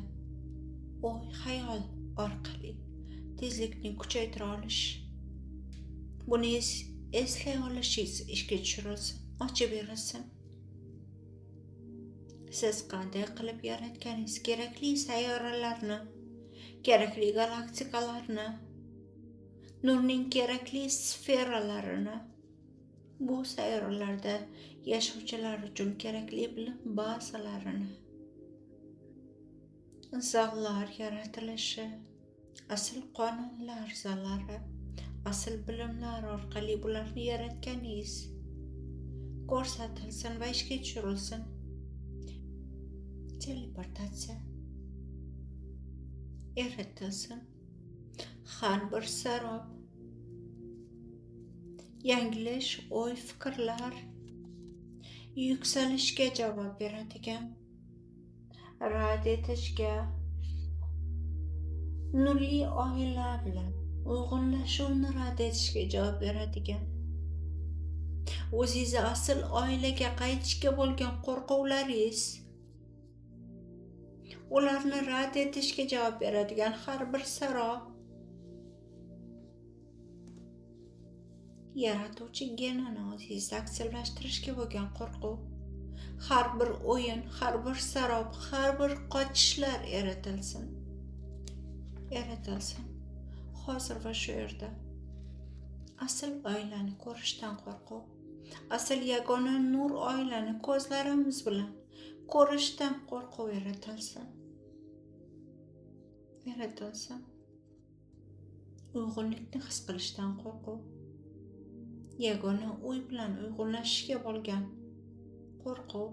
o'y-xayol orqali tezlikni kuchaytira olish, buni eslay olishingiz ishga tushirilsin, ochib berilsin. Siz qanday qilib yaratganingiz kerakli sayyoralarni, kerakli galaktikalarni, nurning kerakli sferalarini, bu sayyoralarda yashovchilar uchun kerakli bilim bazalarini, zallar yaratilishi, asl qonunlar zallari, asl bilimlar orqali bularni yaratganingiz ko'rsatilsin va ishga tushirilsin. Teleportatsiya yaratilsin. Har bir sarob, yanglish o'y fikrlar, yuksalishga javob beradigan, rad etishga, nurli oila bilan uyg'unlashuvni rad etishga javob beradigan, o'zingizni asl oilaga qaytishga bo'lgan qo'rquvlaringiz, ularni rad etishga javob beradigan har bir sarob, yaratuvchi genini o'zingizda aksiyalashtirishga bo'lgan qo'rquv, har bir o'yin, har bir sarob, har bir qochishlar yaratilsin. Hozir va shu yerda asl oilani ko'rishdan qo'rquv, asl yagona nur oilani ko'zlarimiz bilan ko'rishdan qo'rquv yaratilsin. Uyg'unlikni his qilishdan qo'rquv, yagona uy bilan uyg'unlashishga bo'lgan qo'rquv,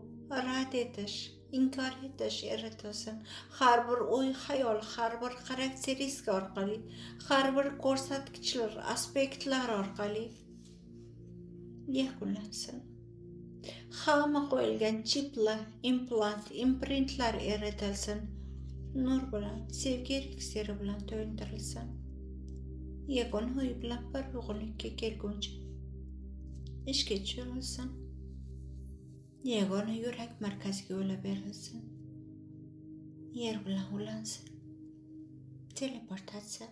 rad etish, inkor etish yaratilsin. Har bir o'y-xayol, har bir xarakteristika orqali, har bir ko'rsatkichlar, aspektlar orqali yakunlansin. Hamma qo'yilgan chiplar, implant, imprintlar yaratilsin. Nur bilan, sevgi eliksiri bilan to'yintirilsin. Yagona uy bilan bir uyg'unlikka kelguncha ishga tushirilsin. Yagona yurak markaziga yo'lab berilsin. Yer bilan ulansin. Teleportatsiya.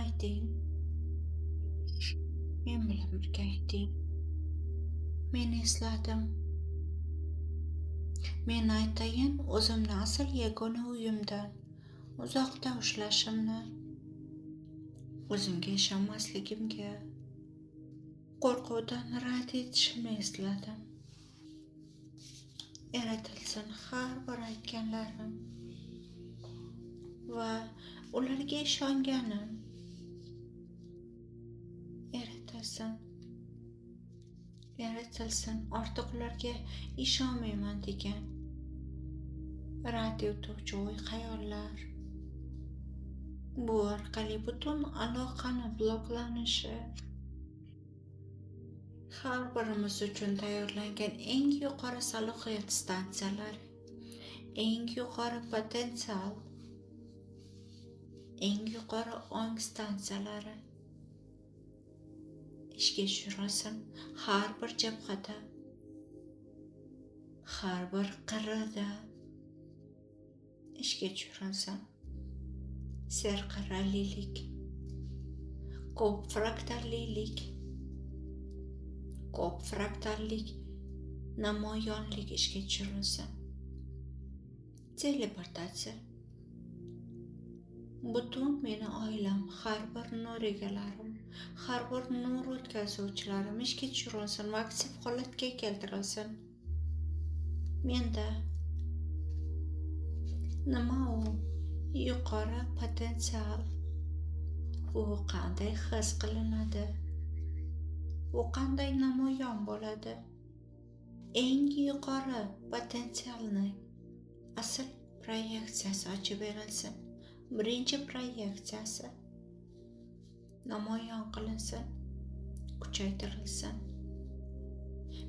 Ayting. Men bilan birga ayting. Men esladim. Men aytayin o'zimni asl yagona uyimdan uzoqda ushlashimni, o'zimga ishonmasligimga, qo'rquvdan rad etishimni esladim. Yaratilsin har bir aytganlarim va ularga ishonganim. Yaratilsin ortiq ularga ishonmayman degan rad etuvchi o'y-xayollar. Bu orqali butun aloqani bloklanishi, har birimiz uchun tayyorlangan eng yuqori salohiyat stansiyalari, eng yuqori potensial, eng yuqori ong stansiyalari ishga tushirilsin. Har bir jabhada, har bir qirrada ishga tushirilsin. Serqirralilik, ko'p fraktallik, namoyonlik ishga tushirilsin. Teleportatsiya. Butun meni oilam, har bir nur egalarim, har bir nur o'tkazuvchilarim ishga tushirilsin va aktiv holatga keltirilsin. Menda nima u yuqori potensial? U qanday his qilinadi? u qanday namoyon bo'ladi? Eng yuqori potensialni asl proyeksiyasi ochib berilsin. Birinchi proyeksiyasi namoyon qilinsin, kuchaytirilsin.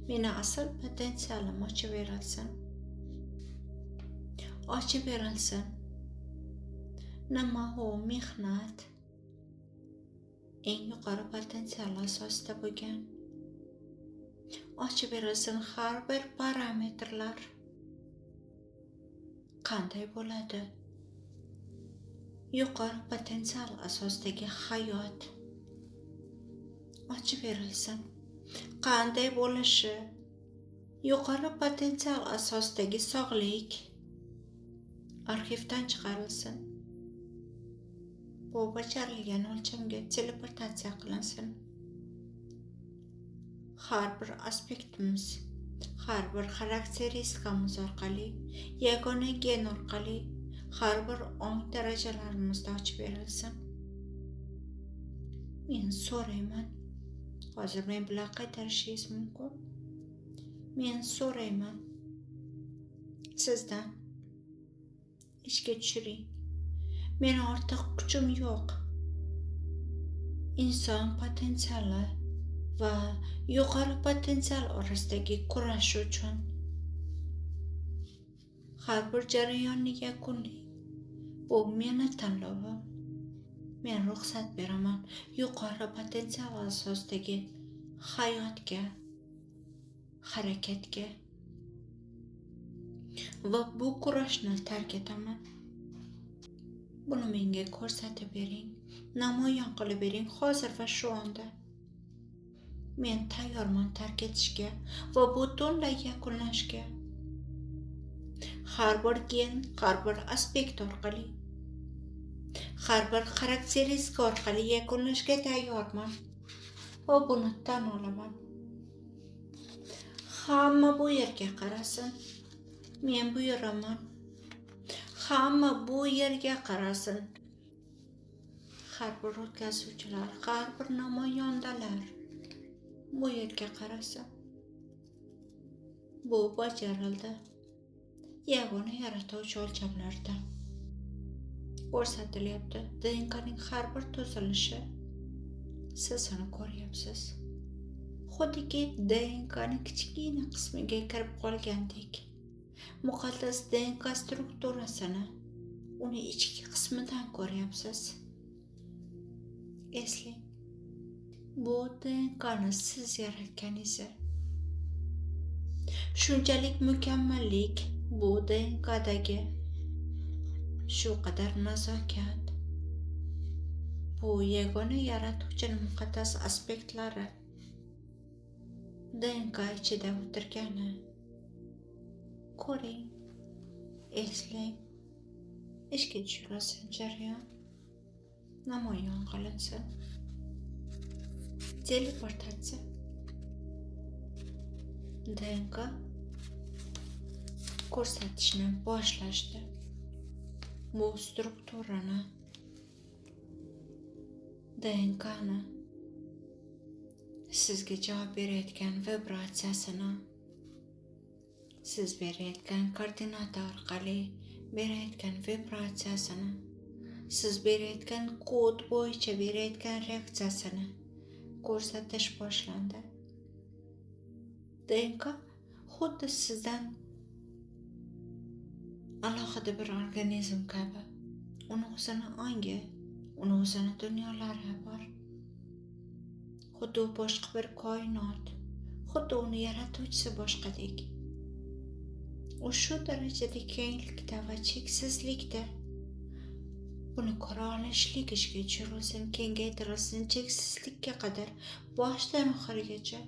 Meni asl potensialim ochib berilsin. Ochib berilsin. Nima u mehnat eng yuqori potensial asosida bo'lgan. Ochib berilsin har bir parametrlar qanday bo'ladi? Yuqori potensial asosidagi hayot ochib berilsin. Qanday bo'lishi? Yuqori potensial asosidagi sog'lik arxivdan chiqarilsin. Bu bajarilgan o'lchamga teleportatsiya qilinsin. Har bir aspektimiz, har bir xarakteristikamiz orqali, yagona gen orqali har bir ong darajalarimizda ochib berilsin. Men so'rayman. Hozir men bilan qaytarishingiz mumkin. Men so'rayman. Sizdan ishga tushiring. Meni ortiq kuchim yo'q. Inson potensiali va yuqori potensial orasidagi kurash uchun har bir jarayonni yakunlang. Bu meni tanlovim. Men ruxsat beraman yuqori potensial asosidagi hayotga, harakatga va bu kurashni tark etaman. Buni menga ko'rsatib bering, namoyon qilib bering hozir va shu onda. Men tayyorman tark etishga va butunlay yakunlashga. Har bir gen, har bir aspekt orqali, har bir xarakteristika orqali yakunlashga tayyorman va buni tan olaman. Hamma bu yerga qarasin. Men buyuraman. Hamma bu yerga qarasin. Har bir o'tkazuvchilar, har bir namoyondalar bu yerga qarasin. Bu bajarildi. Yagona yaratuvchi o'lchamlarda ko'rsatilyapti. DNKning har bir tuzilishi siz uni ko'ryapsiz. Xuddiki DNKning kichkina qismiga kirib qolgandek. Muqaddas DNK strukturasini uni ichki qismidan ko'ryapsiz. Eslang, bu DNKni siz yaratganingiz. Shunchalik mukammallik bu DNKdagi, shu qadar nazokat. Bu yagona yaratuvchining muqaddas aspektlari DNK ichida o'tirgani. Ko'ring, eslang, ishga tushirilsin jarayon, namoyon qilinsin. Teleportatsiya. DNK ko'rsatishni boshlashdi. Bu strukturani, DNKni sizga javob berayotgan vibratsiyasini, siz berayotgan koordinata orqali berayotgan vibratsiyasini, siz berayotgan kod bo'yicha berayotgan reaksiyasini ko'rsatish boshlandi. DNK xuddi sizdan alohida bir organizm kabi. Uni o'zini ongi, uni o'zini dunyolari bor. Xuddi u boshqa bir koinot, xuddi uni yaratuvchisi boshqadek. U shu darajada kenglikda va cheksizlikda. Buni ko'ra olishlik ishga tushirilsin, kengaytirilsin cheksizlikka qadar, boshdan oxirigacha.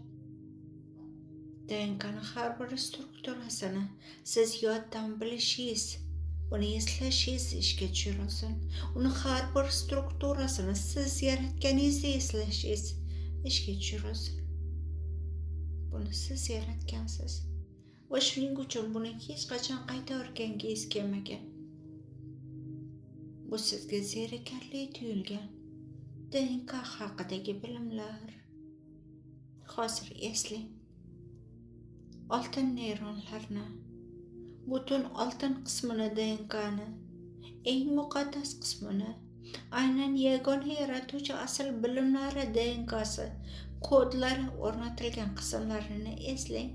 DNKni har bir strukturasini siz yoddan bilishingiz, uni eslashingiz ishga tushirilsin. Uni har bir strukturasini siz yaratganingizni eslashingiz ishga tushirilsin. Buni siz yaratgansiz. Va shuning uchun buni hech qachon qayta o'rgangingiz kelmagan. Bu sizga zerikarli tuyulgan DNK haqidagi bilimlar. Hozir eslang. Oltin neyronlarni, butun oltin qismini DNKni, eng muqaddas qismini, aynan yagona yaratuvchi asl bilimlari DNKsi, kodlari o'rnatilgan qismlarini eslang.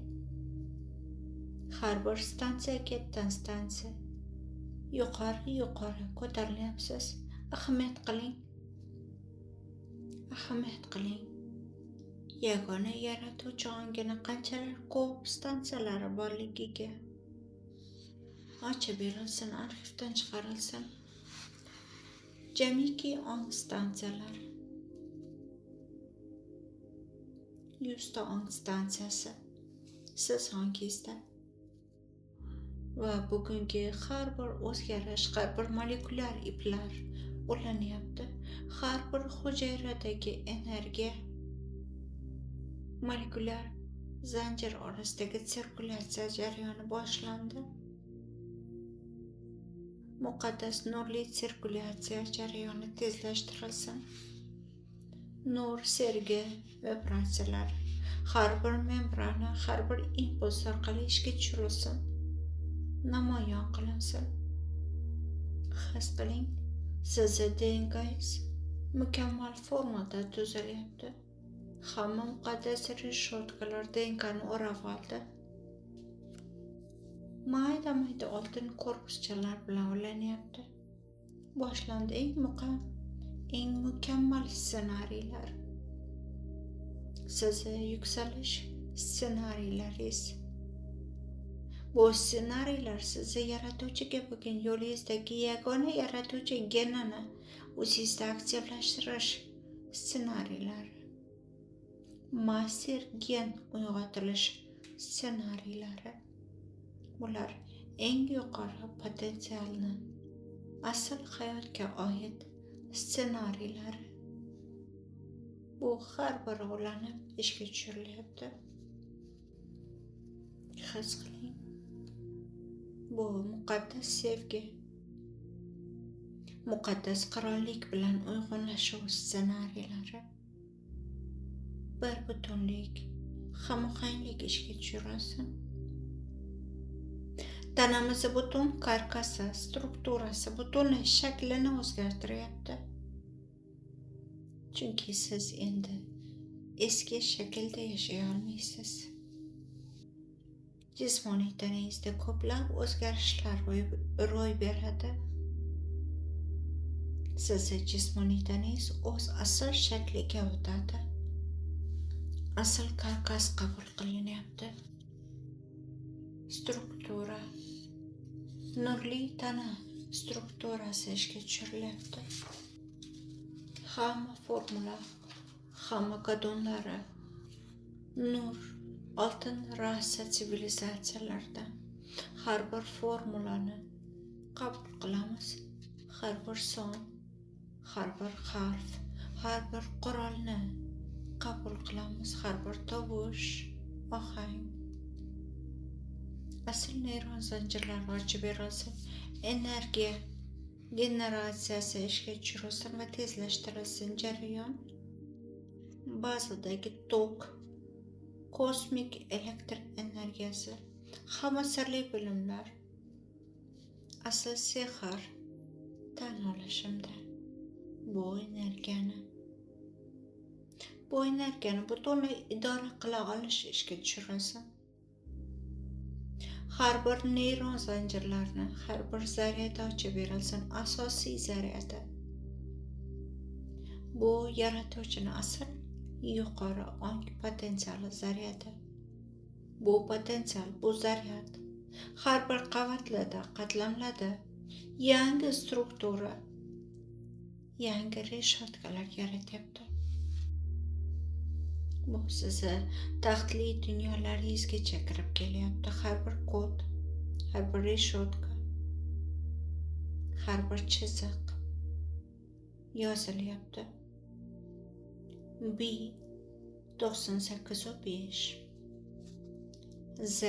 Har bir stansiya ketdan stansiya. Yuqori ko'tarilyapsiz. Ahamiyat qiling. Yagona yaratuvchi ongini qanchalar ko'p stansiyalari borligiga ochib berilsin, arxivdan chiqarilsin. Jamiki ong stansiyalar. 100 ta ong stansiyasi siz ongingizda. Va bugungi har bir o'zgarish, har bir molekulyar iplar ulanyapti. Har bir hujayradagi energiya molekulyar zanjir orasidagi sirkulyatsiya jarayoni boshlandi. Muqaddas nurli sirkulyatsiya jarayoni tezlashtirilsin. Nur sergi vibratsiyalar har bir membrana, har bir impuls orqali ishga tushirilsin. Namoyon qilinsin. His qiling, sizni DNKingiz mukammal formada tuzilyapti. Hamma muqaddas reshotkalar DNKni o'rab oldi. Mayda oltin korpuschalar bilan ulanyapti. Boshlandi eng mukammal ssenariylar. Sizni yuksalish ssenariylaringiz. Bu ssenariylar sizni yaratuvchiga bo'lgan yo'lingizdagi yagona yaratuvchi genini o'zingizda aktivlashtirish ssenariylari. Master gen uyg'otilish ssenariylari. Bular eng yuqori potensialni, asl hayotga oid ssenariylari. Bu har biri ulanib ishga tushirilyapti. His qiling. Bu muqaddas sevgi, muqaddas qirollik bilan uyg'unlashuv ssenariylari. Bir butunlik, hamohanglik ishga tushirilsin. Tanamizni butun karkasi, strukturasi, butunlay shaklini o'zgartiryapti. Chunki siz endi eski shaklda yashay olmaysiz. Jismoniy tanangizda ko'plab o'zgarishlar ro'y beradi. Sizni jismoniy tanangiz o'z asl shakliga o'tadi. Asl karkas qabul qilinyapti. Struktura, nurli tana strukturasi ishga tushirilyapti. Hamma formula, hamma kodonlari, nur, oltin rasa sivilizatsiyalardan har bir formulani qabul qilamiz. Har bir son, har bir harf, har bir qurolni qabul qilamiz. Har bir tovush, ohang. Asl neyron zanjirlari ochib berilsin. Energiya generatsiyasi ishga tushirilsin va tezlashtirilsin jarayon. Bazadagi tok, kosmik elektr energiyasi, hamma sirli bilimlar, asl sehr tan olishimda bu energiyani butunlay idora qila olish ishga tushirilsin. Har bir neyron zanjirlarni, har bir zaryadi ochib berilsin, asosiy zaryadi. Bu yaratuvchini asl yuqori ong potensiali zaryadi. Bu potensial, bu zaryad har bir qavatlarda, qatlamlarda yangi struktura, yangi reshotkalar yaratyapti. Bu sizni taxtli dunyolaringizgacha kirib kelyapti. Har bir kod, har bir reshotka, har bir chiziq yozilyapti. B 98.5, Z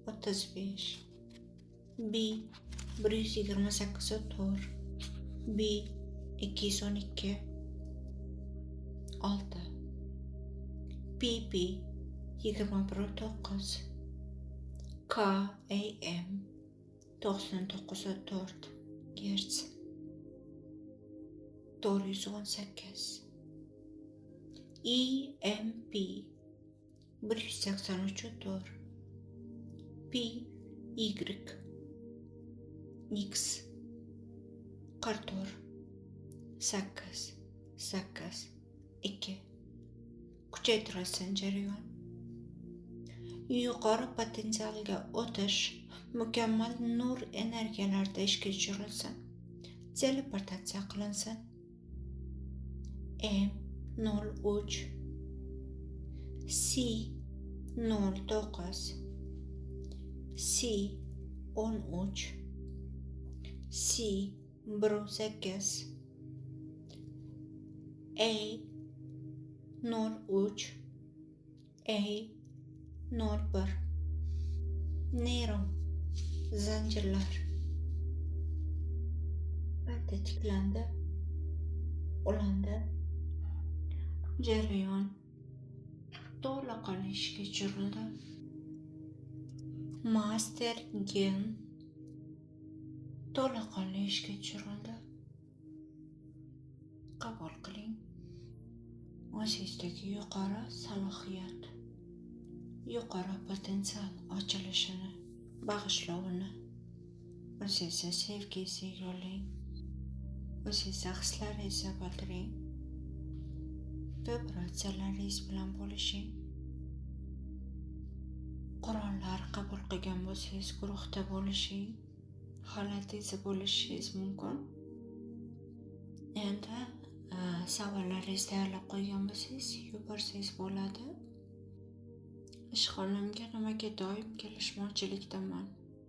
35, B 128.4, B 212, 6, PP 21.9 KAM 99.4 Hz 418 EMP 183.4 PYX 44 8 2 kuchaytirasan jarayon. Yuqori potensialga o'tish mukammal nur energiyalarda ishga tushirilsin. Teleportatsiya qilinsin. M03 C09 C13 C18 A03 A01 Neyron zanjirlar qayta tiklandi, ulandi. Jarayon to'laqonli ishga tushirildi. Master gen to'laqonli ishga tushirildi. Qabul qiling. O'zingizdagi yuqori salohiyat, yuqori potensial ochilishini, bag'ishlovini o'zingizga sevgisi yo'llang. O'zingizga hislaringizni bildiring. Vibratsiyalaringiz bilan bo'lishing. Qur'onlar qabul qilgan bo'lsangiz guruhda bo'lishing. Holatingizni bo'lishingiz mumkin. Endi savollaringizni tayyorlab qo'ygan bo'lsangiz yuborsangiz bo'ladi. Ishxonamga nimaga doim kelishmovchilikdaman.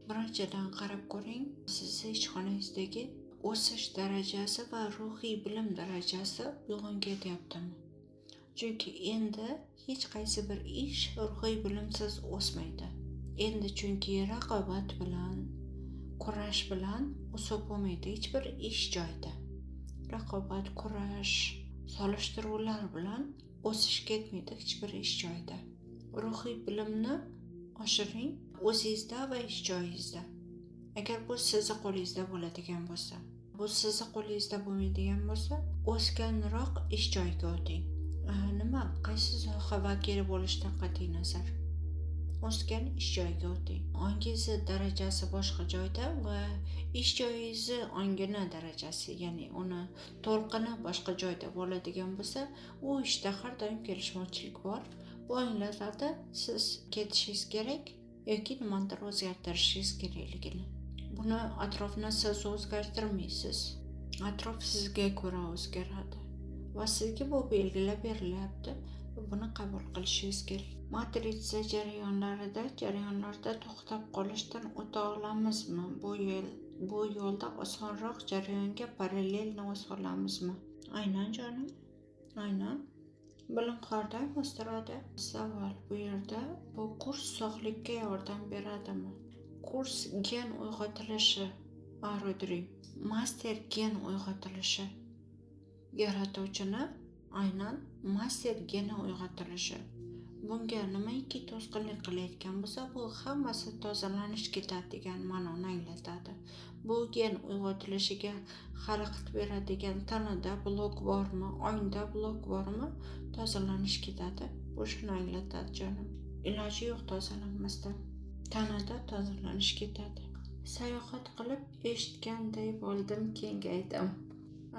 Birinchidan qarab ko'ring, sizni ishxonangizdagi o'sish darajasi va ruhiy bilim darajasi uyg'un ketyaptimi? Chunki endi hech qaysi bir ish ruhiy bilimsiz o'smaydi. Endi chunki raqobat bilan, kurash bilan o'sib bo'lmaydi hech bir ish joyida. Raqobat, kurash, solishtiruvlar bilan o'sish ketmaydi hech bir ish joyida. Ruhiy bilimni oshiring o'zingizda va ish joyingizda. Agar bu sizni qo'lingizda bo'ladigan bo'lsa, bu sizni qo'lingizda bo'lmaydigan bo'lsa, o'sganroq ish joyiga o'ting. Qaysi soha vakili bo'lishdan qat'iy nazar, o'sgan ish joyiga o'ting. Ongingiz darajasi boshqa joyda va ish joyingiz ongini darajasi, ya'ni uni to'lqini boshqa joyda bo'ladigan bo'lsa, u ishda har doim kelishmovchilik bor. Bu anglatadi siz ketishingiz kerak yoki nimadir o'zgartirishingiz kerakligini. Buni atrofni siz o'zgartirmaysiz. Atrof sizga ko'ra o'zgaradi va sizga bu belgilab berilyapti. Buni qabul qilishingiz kerak. Matritsa jarayonlarda to'xtab qolishdan o'ta olamizmi? Bu yo'lda osonroq jarayonga parallelni o'sib olamizmi? Aynan jonim, aynan. Bilim har doim o'stiradi. Savol bu yerda, bu kurs sog'likka yordam beradimi? Kurs gen uyg'otilishi, Arudri, master gen uyg'otilishi. Yaratuvchini aynan master geni uyg'otilishi. Bunga nimaiki to'sqinlik qilayotgan bo'lsa, bu hammasi tozalanish ketadi degan ma'noni anglatadi. Bu gen uyg'otilishiga xalaqit beradigan tanada blok bormi, ongda blok bormi, tozalanish ketadi. Bu shuni anglatadi jonim. Iloji yo'q tozalanmasdan. Tanada tozalanish ketadi. Sayohat qilib eshitganday bo'ldim, kengaydim.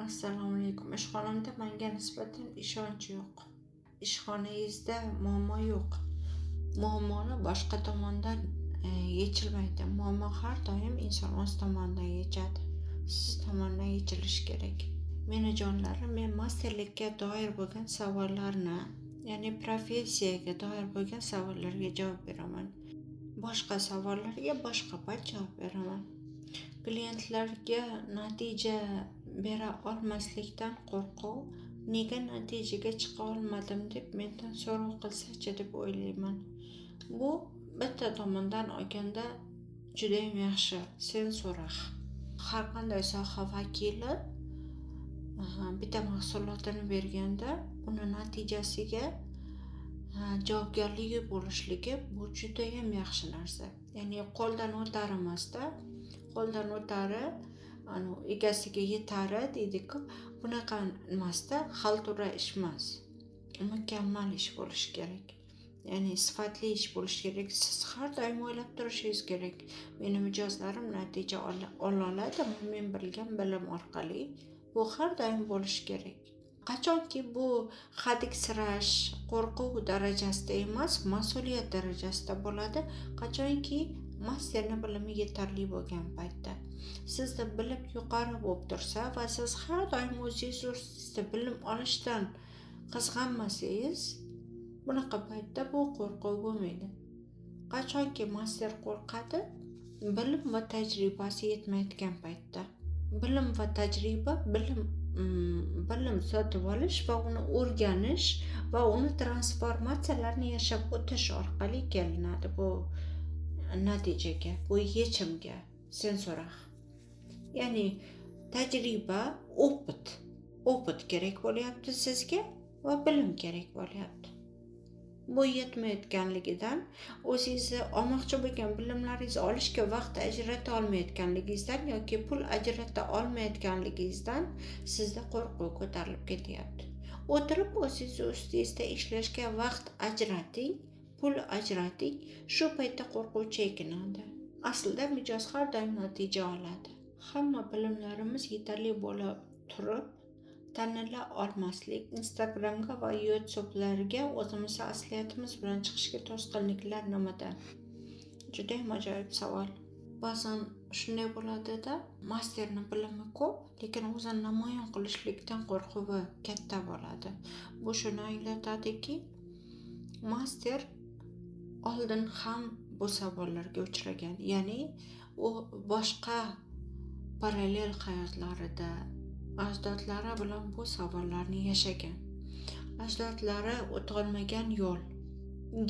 Assalomu alaykum. Ishxonamda menga nisbatan ishonch yo'q. Ishxonangizda muammo yo'q. Muammoni boshqa tomondan yechilmaydi. Muammo har doim inson o'z tomonidan yechadi. Siz tomonidan yechilishi kerak. Menajonlarim, men masterlikka doir bo'lgan savollarni, ya'ni professiyaga doir bo'lgan savollarga javob beraman. Boshqa savollarga boshqa payt javob beraman. Klientlarga natija bera olmaslikdan qo'rquv, nega natijaga chiqa olmadim deb mendan so'roq qilsa-chi deb o'ylayman. Bu bitta tomondan olganda juda ham yaxshi, sen so'raq. Har qanday soha vakili bitta mahsulotini berganda, uni natijasiga javobgarligi bo'lishligi bu judayam yaxshi narsa. Ya'ni qo'ldan o'tar emasda, qo'ldan o'tari, egasiga yetari deydi-ku, bunaqa emasda, xaltura ish emas. Mukammal ish bo'lishi kerak. Ya'ni sifatli ish bo'lishi kerak. Siz har doim o'ylab turishingiz kerak. Meni mijozlarim natija ola oladimi men bilgan bilim orqali? Bu har doim bo'lishi kerak. Qachonki bu hadiksirash, qo'rquv darajasida emas, mas'uliyat darajasida bo'ladi, qachonki masterning bilimi yetarli bo'lgan paytda. Sizda bilim yuqori bo'lib tursa va siz har doim o'zingiz ustida bilim olishdan qizg'anmasangiz, bunaqa paytda bu qo'rquv bo'lmaydi. Qachonki master qo'rqadi, bilim va tajribasi yetmayotgan paytda. Bilim va tajriba, bilim sotib olish va uni o'rganish va uni transformatsiyalarni yashab o'tish orqali kelinadi bu natijaga, bu yechimga, sen so'rah. Ya'ni tajriba, opit kerak bo'lyapti sizga va bilim kerak bo'lyapti. Bu yetmayotganligidan, o'zingizni olmoqchi bo'lgan bilimlaringizni olishga vaqt ajrata olmayotganligingizdan yoki pul ajrata olmayotganligingizdan sizda qo'rquv ko'tarilib ketyapti. O'tirib o'zingiz ustingizda ishlashga vaqt ajrating, pul ajrating, shu paytda qo'rquv chekinadi. Aslida mijoz har doim natija oladi. Hamma bilimlarimiz yetarli bo'la turib, tanila olmaslik, Instagramga va YouTube'larga o'zimizni asliyatimiz bilan chiqishga to'sqinliklar nimadan? Judayam ajoyib savol. Ba'zan shunday bo'ladida, masterning bilimi ko'p, lekin o'zini namoyon qilishlikdan qo'rquvi katta bo'ladi. Bu shuni anglatadiki, master oldin ham bu savollarga uchragan. Ya'ni u boshqa parallel hayotlarida ajdodlari bilan bu savollarni yashagan. Ajdodlari o'tolmagan yo'l,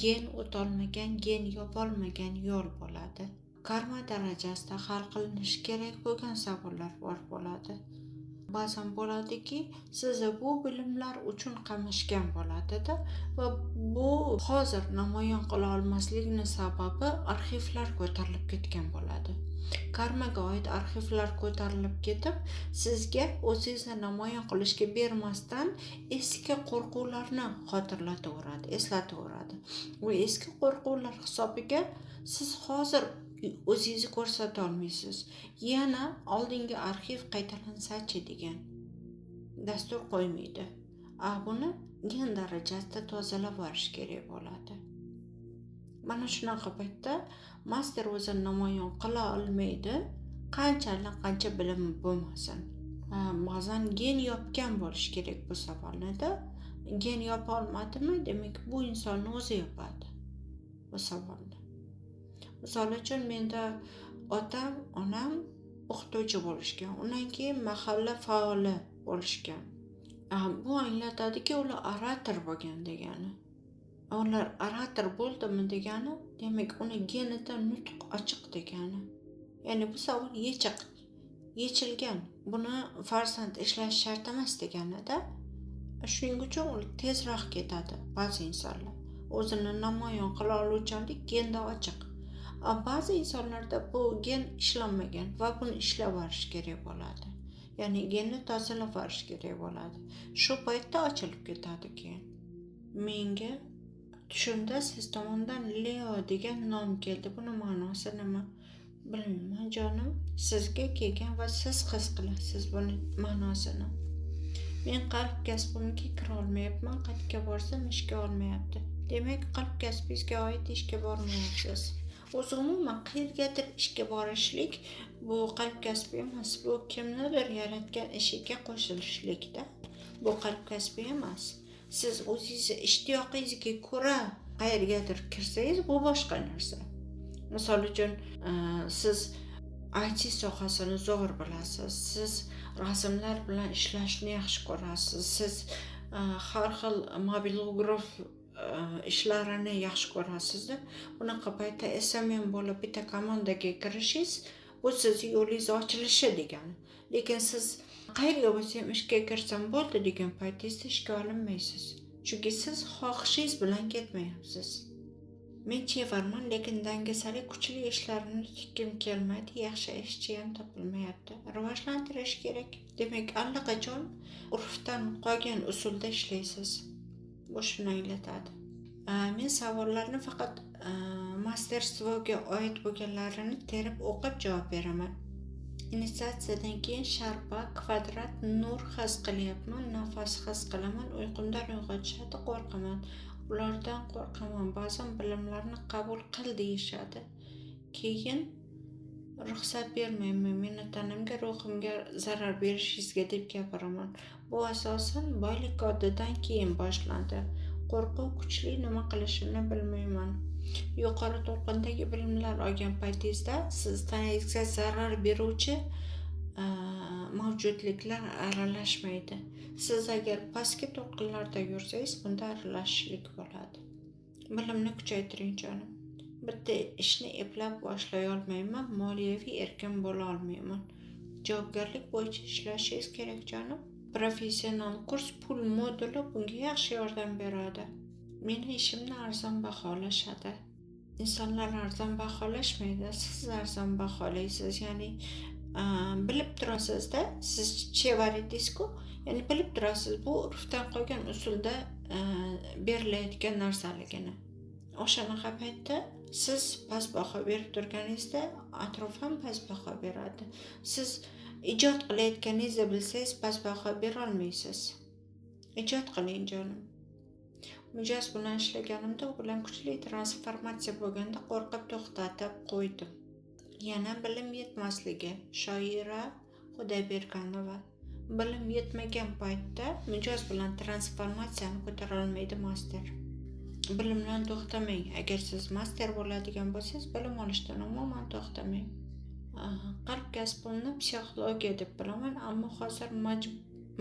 gen o'tolmagan, gen yopolmagan yo'l bo'ladi. Karma darajasida hal qilinishi kerak bo'lgan savollar bor bo'ladi. Ba'zan bo'ladiki, sizni bu bilimlar uchun qamashgan bo'ladida va bu hozir namoyon qila olmaslikni sababi arxivlar ko'tarilib ketgan bo'ladi. Karmaga oid arxivlar ko'tarilib ketib, sizga o'zingizni namoyon qilishga bermasdan eski qo'rquvlarni xotirlataveradi, eslataveradi. Bu eski qo'rquvlar hisobiga siz hozir o'zingizni ko'rsata olmaysiz. Yana oldingi arxiv qaytalansa-chi degan dastur qo'ymaydi. Buni gen darajasida tozalab olish kerak bo'ladi. Mana shunaqa paytda master o'zini namoyon qila olmaydi, qancha bilimi bo'lmasin. Ba'zan gen yopgan bo'lish kerak bu savolni-da. Gen yopa olmadimi, demak bu insonni o'zi yopadi bu savolni. Misol uchun menda otam, onam o'qituvchi bo'lishgan, undan keyin mahalla faoli bo'lishgan. Bu anglatadiki, ular orator bo'lgan degani. Ular orator bo'ldimi degani, demak uni genida nutq ochiq degani. Ya'ni bu savol yechilgan. Buni farzand ishlash shart emas deganida. Shuning uchun u tezroq ketadi ba'zi insonlar. O'zini namoyon qila oluvchanlik genda ochiq. Ba'zi insonlarda bu gen ishlanmagan va buni ishlab olish kerak bo'ladi. Ya'ni genni tozalab olish kerak bo'ladi. Shu paytda ochilib ketadi keyin. Menga tushimda siz tomondan Leo degan nom keldi. Buni ma'nosi nima? Bilmayman jonim. Sizga kelgan va siz his qilasiz buni ma'nosini. Men qalb kasbimga kira olmayapman, qayerga borsam ishga olmayapti. Demak, qalb kasbingizga oid ishga bormayapsiz. O'zi umuman qayergadir ishga borishlik bu qalb kasbi emas, bu kimnidir yaratgan ishiga qo'shilishlikda. Bu qalb kasbi emas. Siz o'zingizni ishtiyoqingizga ko'ra qayergadir kirsangiz, bu boshqa narsa. Misol uchun, siz IT sohasini zo'r bilasiz, siz rasmlar bilan ishlashni yaxshi ko'rasiz, siz har xil mobilograf ishlarini yaxshi ko'rasizda. Bunaqa paytda SMM bo'lib bitta komandaga kirishingiz, bu siz yo'lingiz ochilishi degani. Lekin siz qayerga bo'lsam ishga kirsam bo'ldi degan paytingizda ishga olinmaysiz. chunki siz xohishingiz bilan ketmayapsiz. Men chevarman, lekin dangasalik kuchli ishlarimni tutgim kelmaydi, yaxshi ishchi ham topilmayapti. Rivojlantirish kerak. Demak, allaqachon urfdan qolgan usulda ishlaysiz. Bu shuni anglatadi. Men savollarni faqat masterstvoga oid bo'lganlarini terib o'qib javob beraman. Initiatsiyadan keyin sharpa, kvadrat, nur his qilyapman, nafas his qilaman, uyqumdan uyg'otishadi, qo'rqaman. Ulardan qo'rqaman. Ba'zan bilimlarni qabul qil deyishadi. Keyin ruxsat bermayman. Meni tanamga, ruhimga zarar berishingizga deb gapiraman. Bu asosan boylik oddidan keyin boshlandi. Qo'rquv kuchli, nima qilishimni bilmayman. Yuqori to'lqindagi bilimlar olgan paytingizda siz tanangizga zarar beruvchi mavjudliklar aralashmaydi. Siz agar pastki to'lqinlarda yursangiz, bunda aralashishlik bo'ladi. Bilimni kuchaytiring jonim. Bitta ishni eplab boshlay olmayman, moliyaviy erkin bo'la olmayman. Javobgarlik bo'yicha ishlashingiz kerak jonim. Professional kurs pul moduli bunga yaxshi yordam beradi. Meni ishimni arzon baholashadi. İnsanlar arzon baholashmaydi, siz arzon baholaysiz. Ya'ni bilib turasizda, siz chevaridingiz-ku, ya'ni bilib turasiz, bu urfdan qolgan usulda berilayotgan narsaligini. O'shanaqa paytda siz past baho berib turganingizda atrof ham past baho beradi. Siz ijod qilayotganingizni bilsangiz past baho bera olmaysiz. Ijod qiling jonim. Mijoz bilan ishlaganimda u bilan kuchli transformatsiya bo'lganda qo'rqib to'xtatib qo'ydim. Yana bilim yetmasligi. Shoira Xudoyberganova. Bilim yetmagan paytda mijoz bilan transformatsiyani ko'tara olmaydi master. Bilimdan to'xtamang. Agar siz master bo'ladigan bo'lsangiz, bilim olishdan umuman to'xtamang. Qalb kasbimni psixologiya deb bilaman, ammo hozir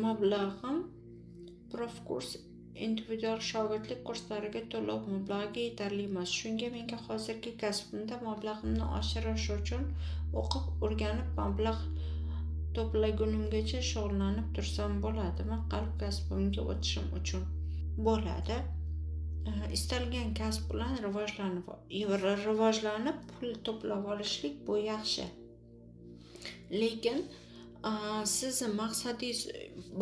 mablag'im profkurs individual shogirdlik kurslariga to'lov mablag'i yetarli emas. Shunga menga hozirgi kasbimda mablag'imni oshirish uchun o'qib, o'rganib, mablag' to'plagunimgacha shug'ullanib tursam bo'ladimi? Qalb kasbimga o'tishim uchun bo'ladi. Istalgan kasb bilan rivojlanib pul to'plab olishlik bu yaxshi. Lekin sizni maqsadingiz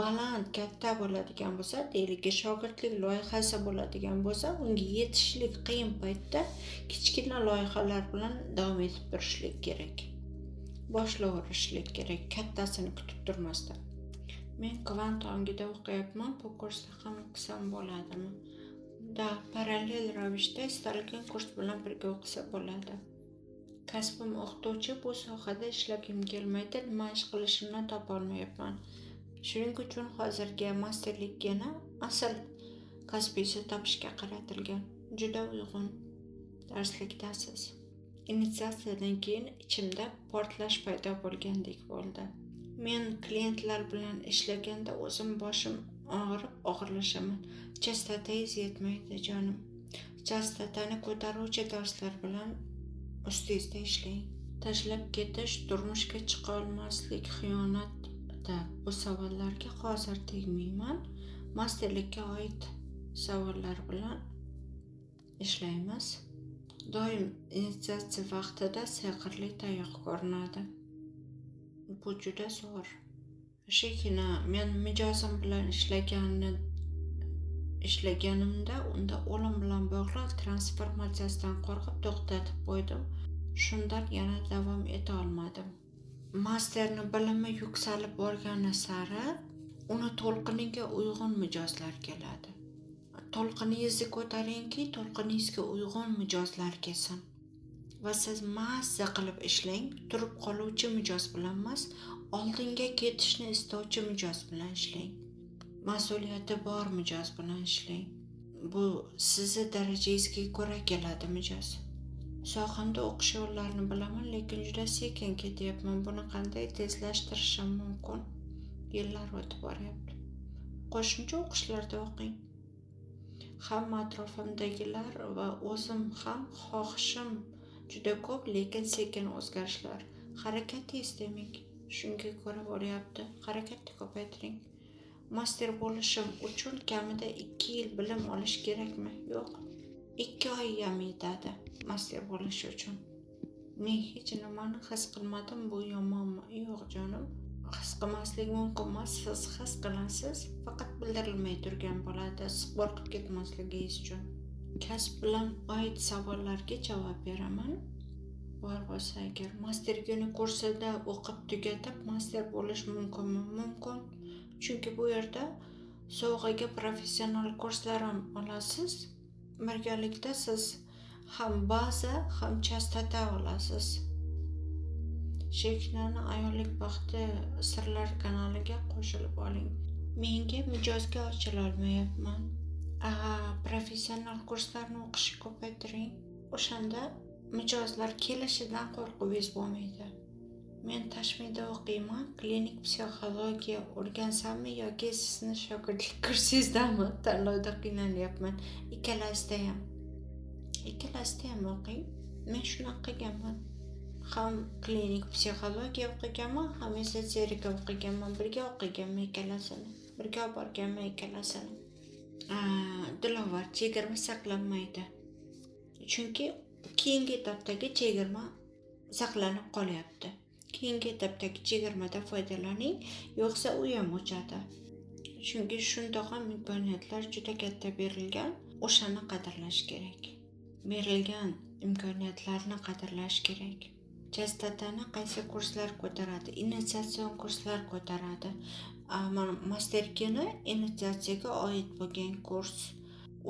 baland, katta bo'ladigan bo'lsa, deylik shogirdlik loyihasi bo'ladigan bo'lsa, unga yetishlik qiyin paytda kichkina loyihalar bilan davom etib turishlik kerak. Boshlayverishlik kerak, kattasini kutib turmasdan. Men kvant ongida o'qiyapman, bu kursda ham o'qisam bo'ladimi? Parallel ravishda istalgan kurs bilan birga o'qisa bo'ladi. Kasbim o'qituvchi, bu sohada ishlagim kelmaydi, nima ish qilishimni topolmayapman. Shuning uchun hozirgi masterlikni asl kasbingizni topishga qaratilgan. Juda uyg'un darslikdasiz. Initiatsiyadan keyin ichimda portlash paydo bo'lgandek bo'ldi. Men klientlar bilan ishlaganda o'zim boshim og'irlashaman. Chastotangiz yetmaydi jonim. Chastotani ko'taruvchi darslar bilan ustingizda ishlang. Tashlab ketish, turmushga chiqa olmaslik, xiyonatda bu savollarga hozir tegmayman. Masterlikka oid savollar bilan ishlaymiz. Doim initiatsiya vaqtida sehrli tayoq ko'rinadi. Bu juda zo'r. Shekina men mijozim bilan ishlaganimda unda o'lim bilan bog'liq transformatsiyasidan qo'rqib to'xtatib qo'ydim. Shundan yana davom eta olmadim. Masterni bilimi yuksalib borgani sari uni to'lqiniga uyg'un mijozlar keladi. To'lqiningizni ko'taringki, to'lqiningizga uyg'un mijozlar kelsin. Va siz mazza qilib ishlang, turib qoluvchi mijoz bilan emas, oldinga ketishni istovchi mijoz bilan ishlang. Mas'uliyati bor mijoz bilan ishlang. Bu sizni darajangizga ko'ra keladi mijoz. Sohimda o'qish yo'llarini bilaman, lekin juda sekin ketyapman. Buni qanday tezlashtirishim mumkin? Yillar o'tib boryapti. Qo'shimcha o'qishlarda o'qing. Hamma atrofimdagilar va o'zim ham xohishim juda ko'p, lekin sekin o'zgarishlar. Harakatingiz demak shunga ko'ra bo'lyapti. Harakatni ko'paytiring. master bo'lishim uchun kamida 2 yil bilim olish kerakmi? Yo'q. 2 oy ham yetadi master bo'lish uchun. Men hech nimani his qilmadim, bu yomonmi? Yo'q jonim. His qilmaslik mumkin emas, siz his qilasiz, faqat bildirilmay turgan bo'ladi, siz qo'rqib ketmasligingiz uchun. Kasb bilan oid savollarga javob beraman. Bor bo'lsa agar master kuni kursida o'qib tugatib master bo'lish mumkinmi? Mumkin. Chunki bu yerda sovg'aga professional kurslar ham olasiz. Birgalikda siz ham baza, ham chastota olasiz. Sheknani ayollik baxti sirlar kanaliga qo'shilib oling. Menga mijozga ochila olmayapman. Professional kurslarni o'qishni ko'paytiring. O'shanda mijozlar kelishidan qo'rquvingiz bo'lmaydi. Men Tashmida o'qiyman, klinik psixologiya o'rgansammi yoki sizni shogirdlik kursingizdami? Tanlovda qiynanyapman. Ikkalasida ham o'qing. Men shunaqa qilganman. Ham klinik psixologiya o'qiganman, ham ezoterika o'qiganman. Birga o'qiganman ikkalasini. Birga borganman ikkalasini. Dilovar, chegirma saqlanmaydi. Chunki keyingi etapdagi chegirma saqlanib qolyapti. Keyingi etapdagi chegirmadan foydalaning, yo'qsa u ham o'chadi. Chunki shundoq ham imkoniyatlar juda katta berilgan, o'shani qadrlash kerak. Berilgan imkoniyatlarni qadrlash kerak. Chastotani qaysi kurslar ko'taradi? Initiatsion kurslar ko'taradi. Masterkini initiatsiyaga oid bo'lgan kurs.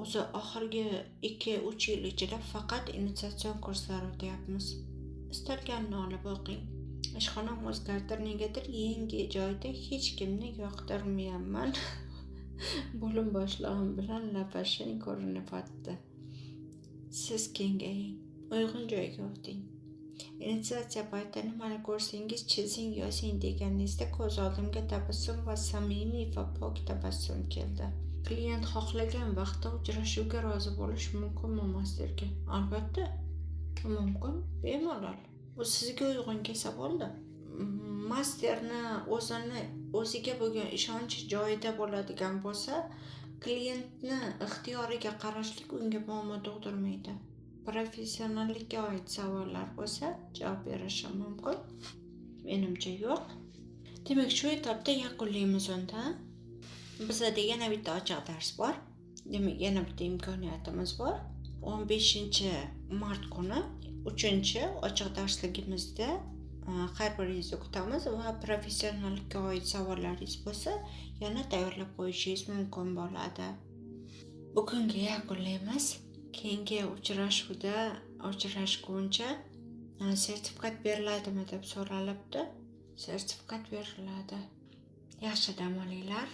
O'zi oxirgi 2-3 yil ichida faqat initiatsion kurslar o'tyapmiz. Istalganini olib o'qing. Ishxonam o'zgartir, negadir yangi joyda hech kimni yoqtirmayapman. Bo'lim boshlig'im bilan lapashing ko'rinyapti. Siz kengaying, uyg'un joyga o'ting. Initiatsiya payti nimani ko'rsangiz chizing, yozing deganingizda ko'z oldimga tabassum va samimiy va pok tabassum keldi. Klient xohlagan vaqtda uchrashuvga rozi bo'lish mumkinmi masterga? Albatta, mumkin, bemalol. Bu sizga uyg'un kelsa bo'ldi. Masterni o'ziga bo'lgan ishonchi joyida bo'ladigan bo'lsa, klientni ixtiyoriga qarashlik unga muammo tug'dirmaydi. Professionallikka oid savollar bo'lsa, javob berishim mumkin. Menimcha yo'q. Demak, shu etapda yakunlaymiz unda. Bizda yana bitta ochiq dars bor. Demak, yana bitta imkoniyatimiz bor. 15-mart kuni 3-ochiq darsligimizda har biringizni kutamiz va professionallikka oid savollaringiz bo'lsa, yana tayyorlab qo'yishingiz mumkin bo'ladi. Bugunga yakunlaymiz. Keyingi uchrashuvda uchrashguncha sertifikat beriladimi deb so'ralibdi. Sertifikat beriladi. Yaxshi dam olinglar.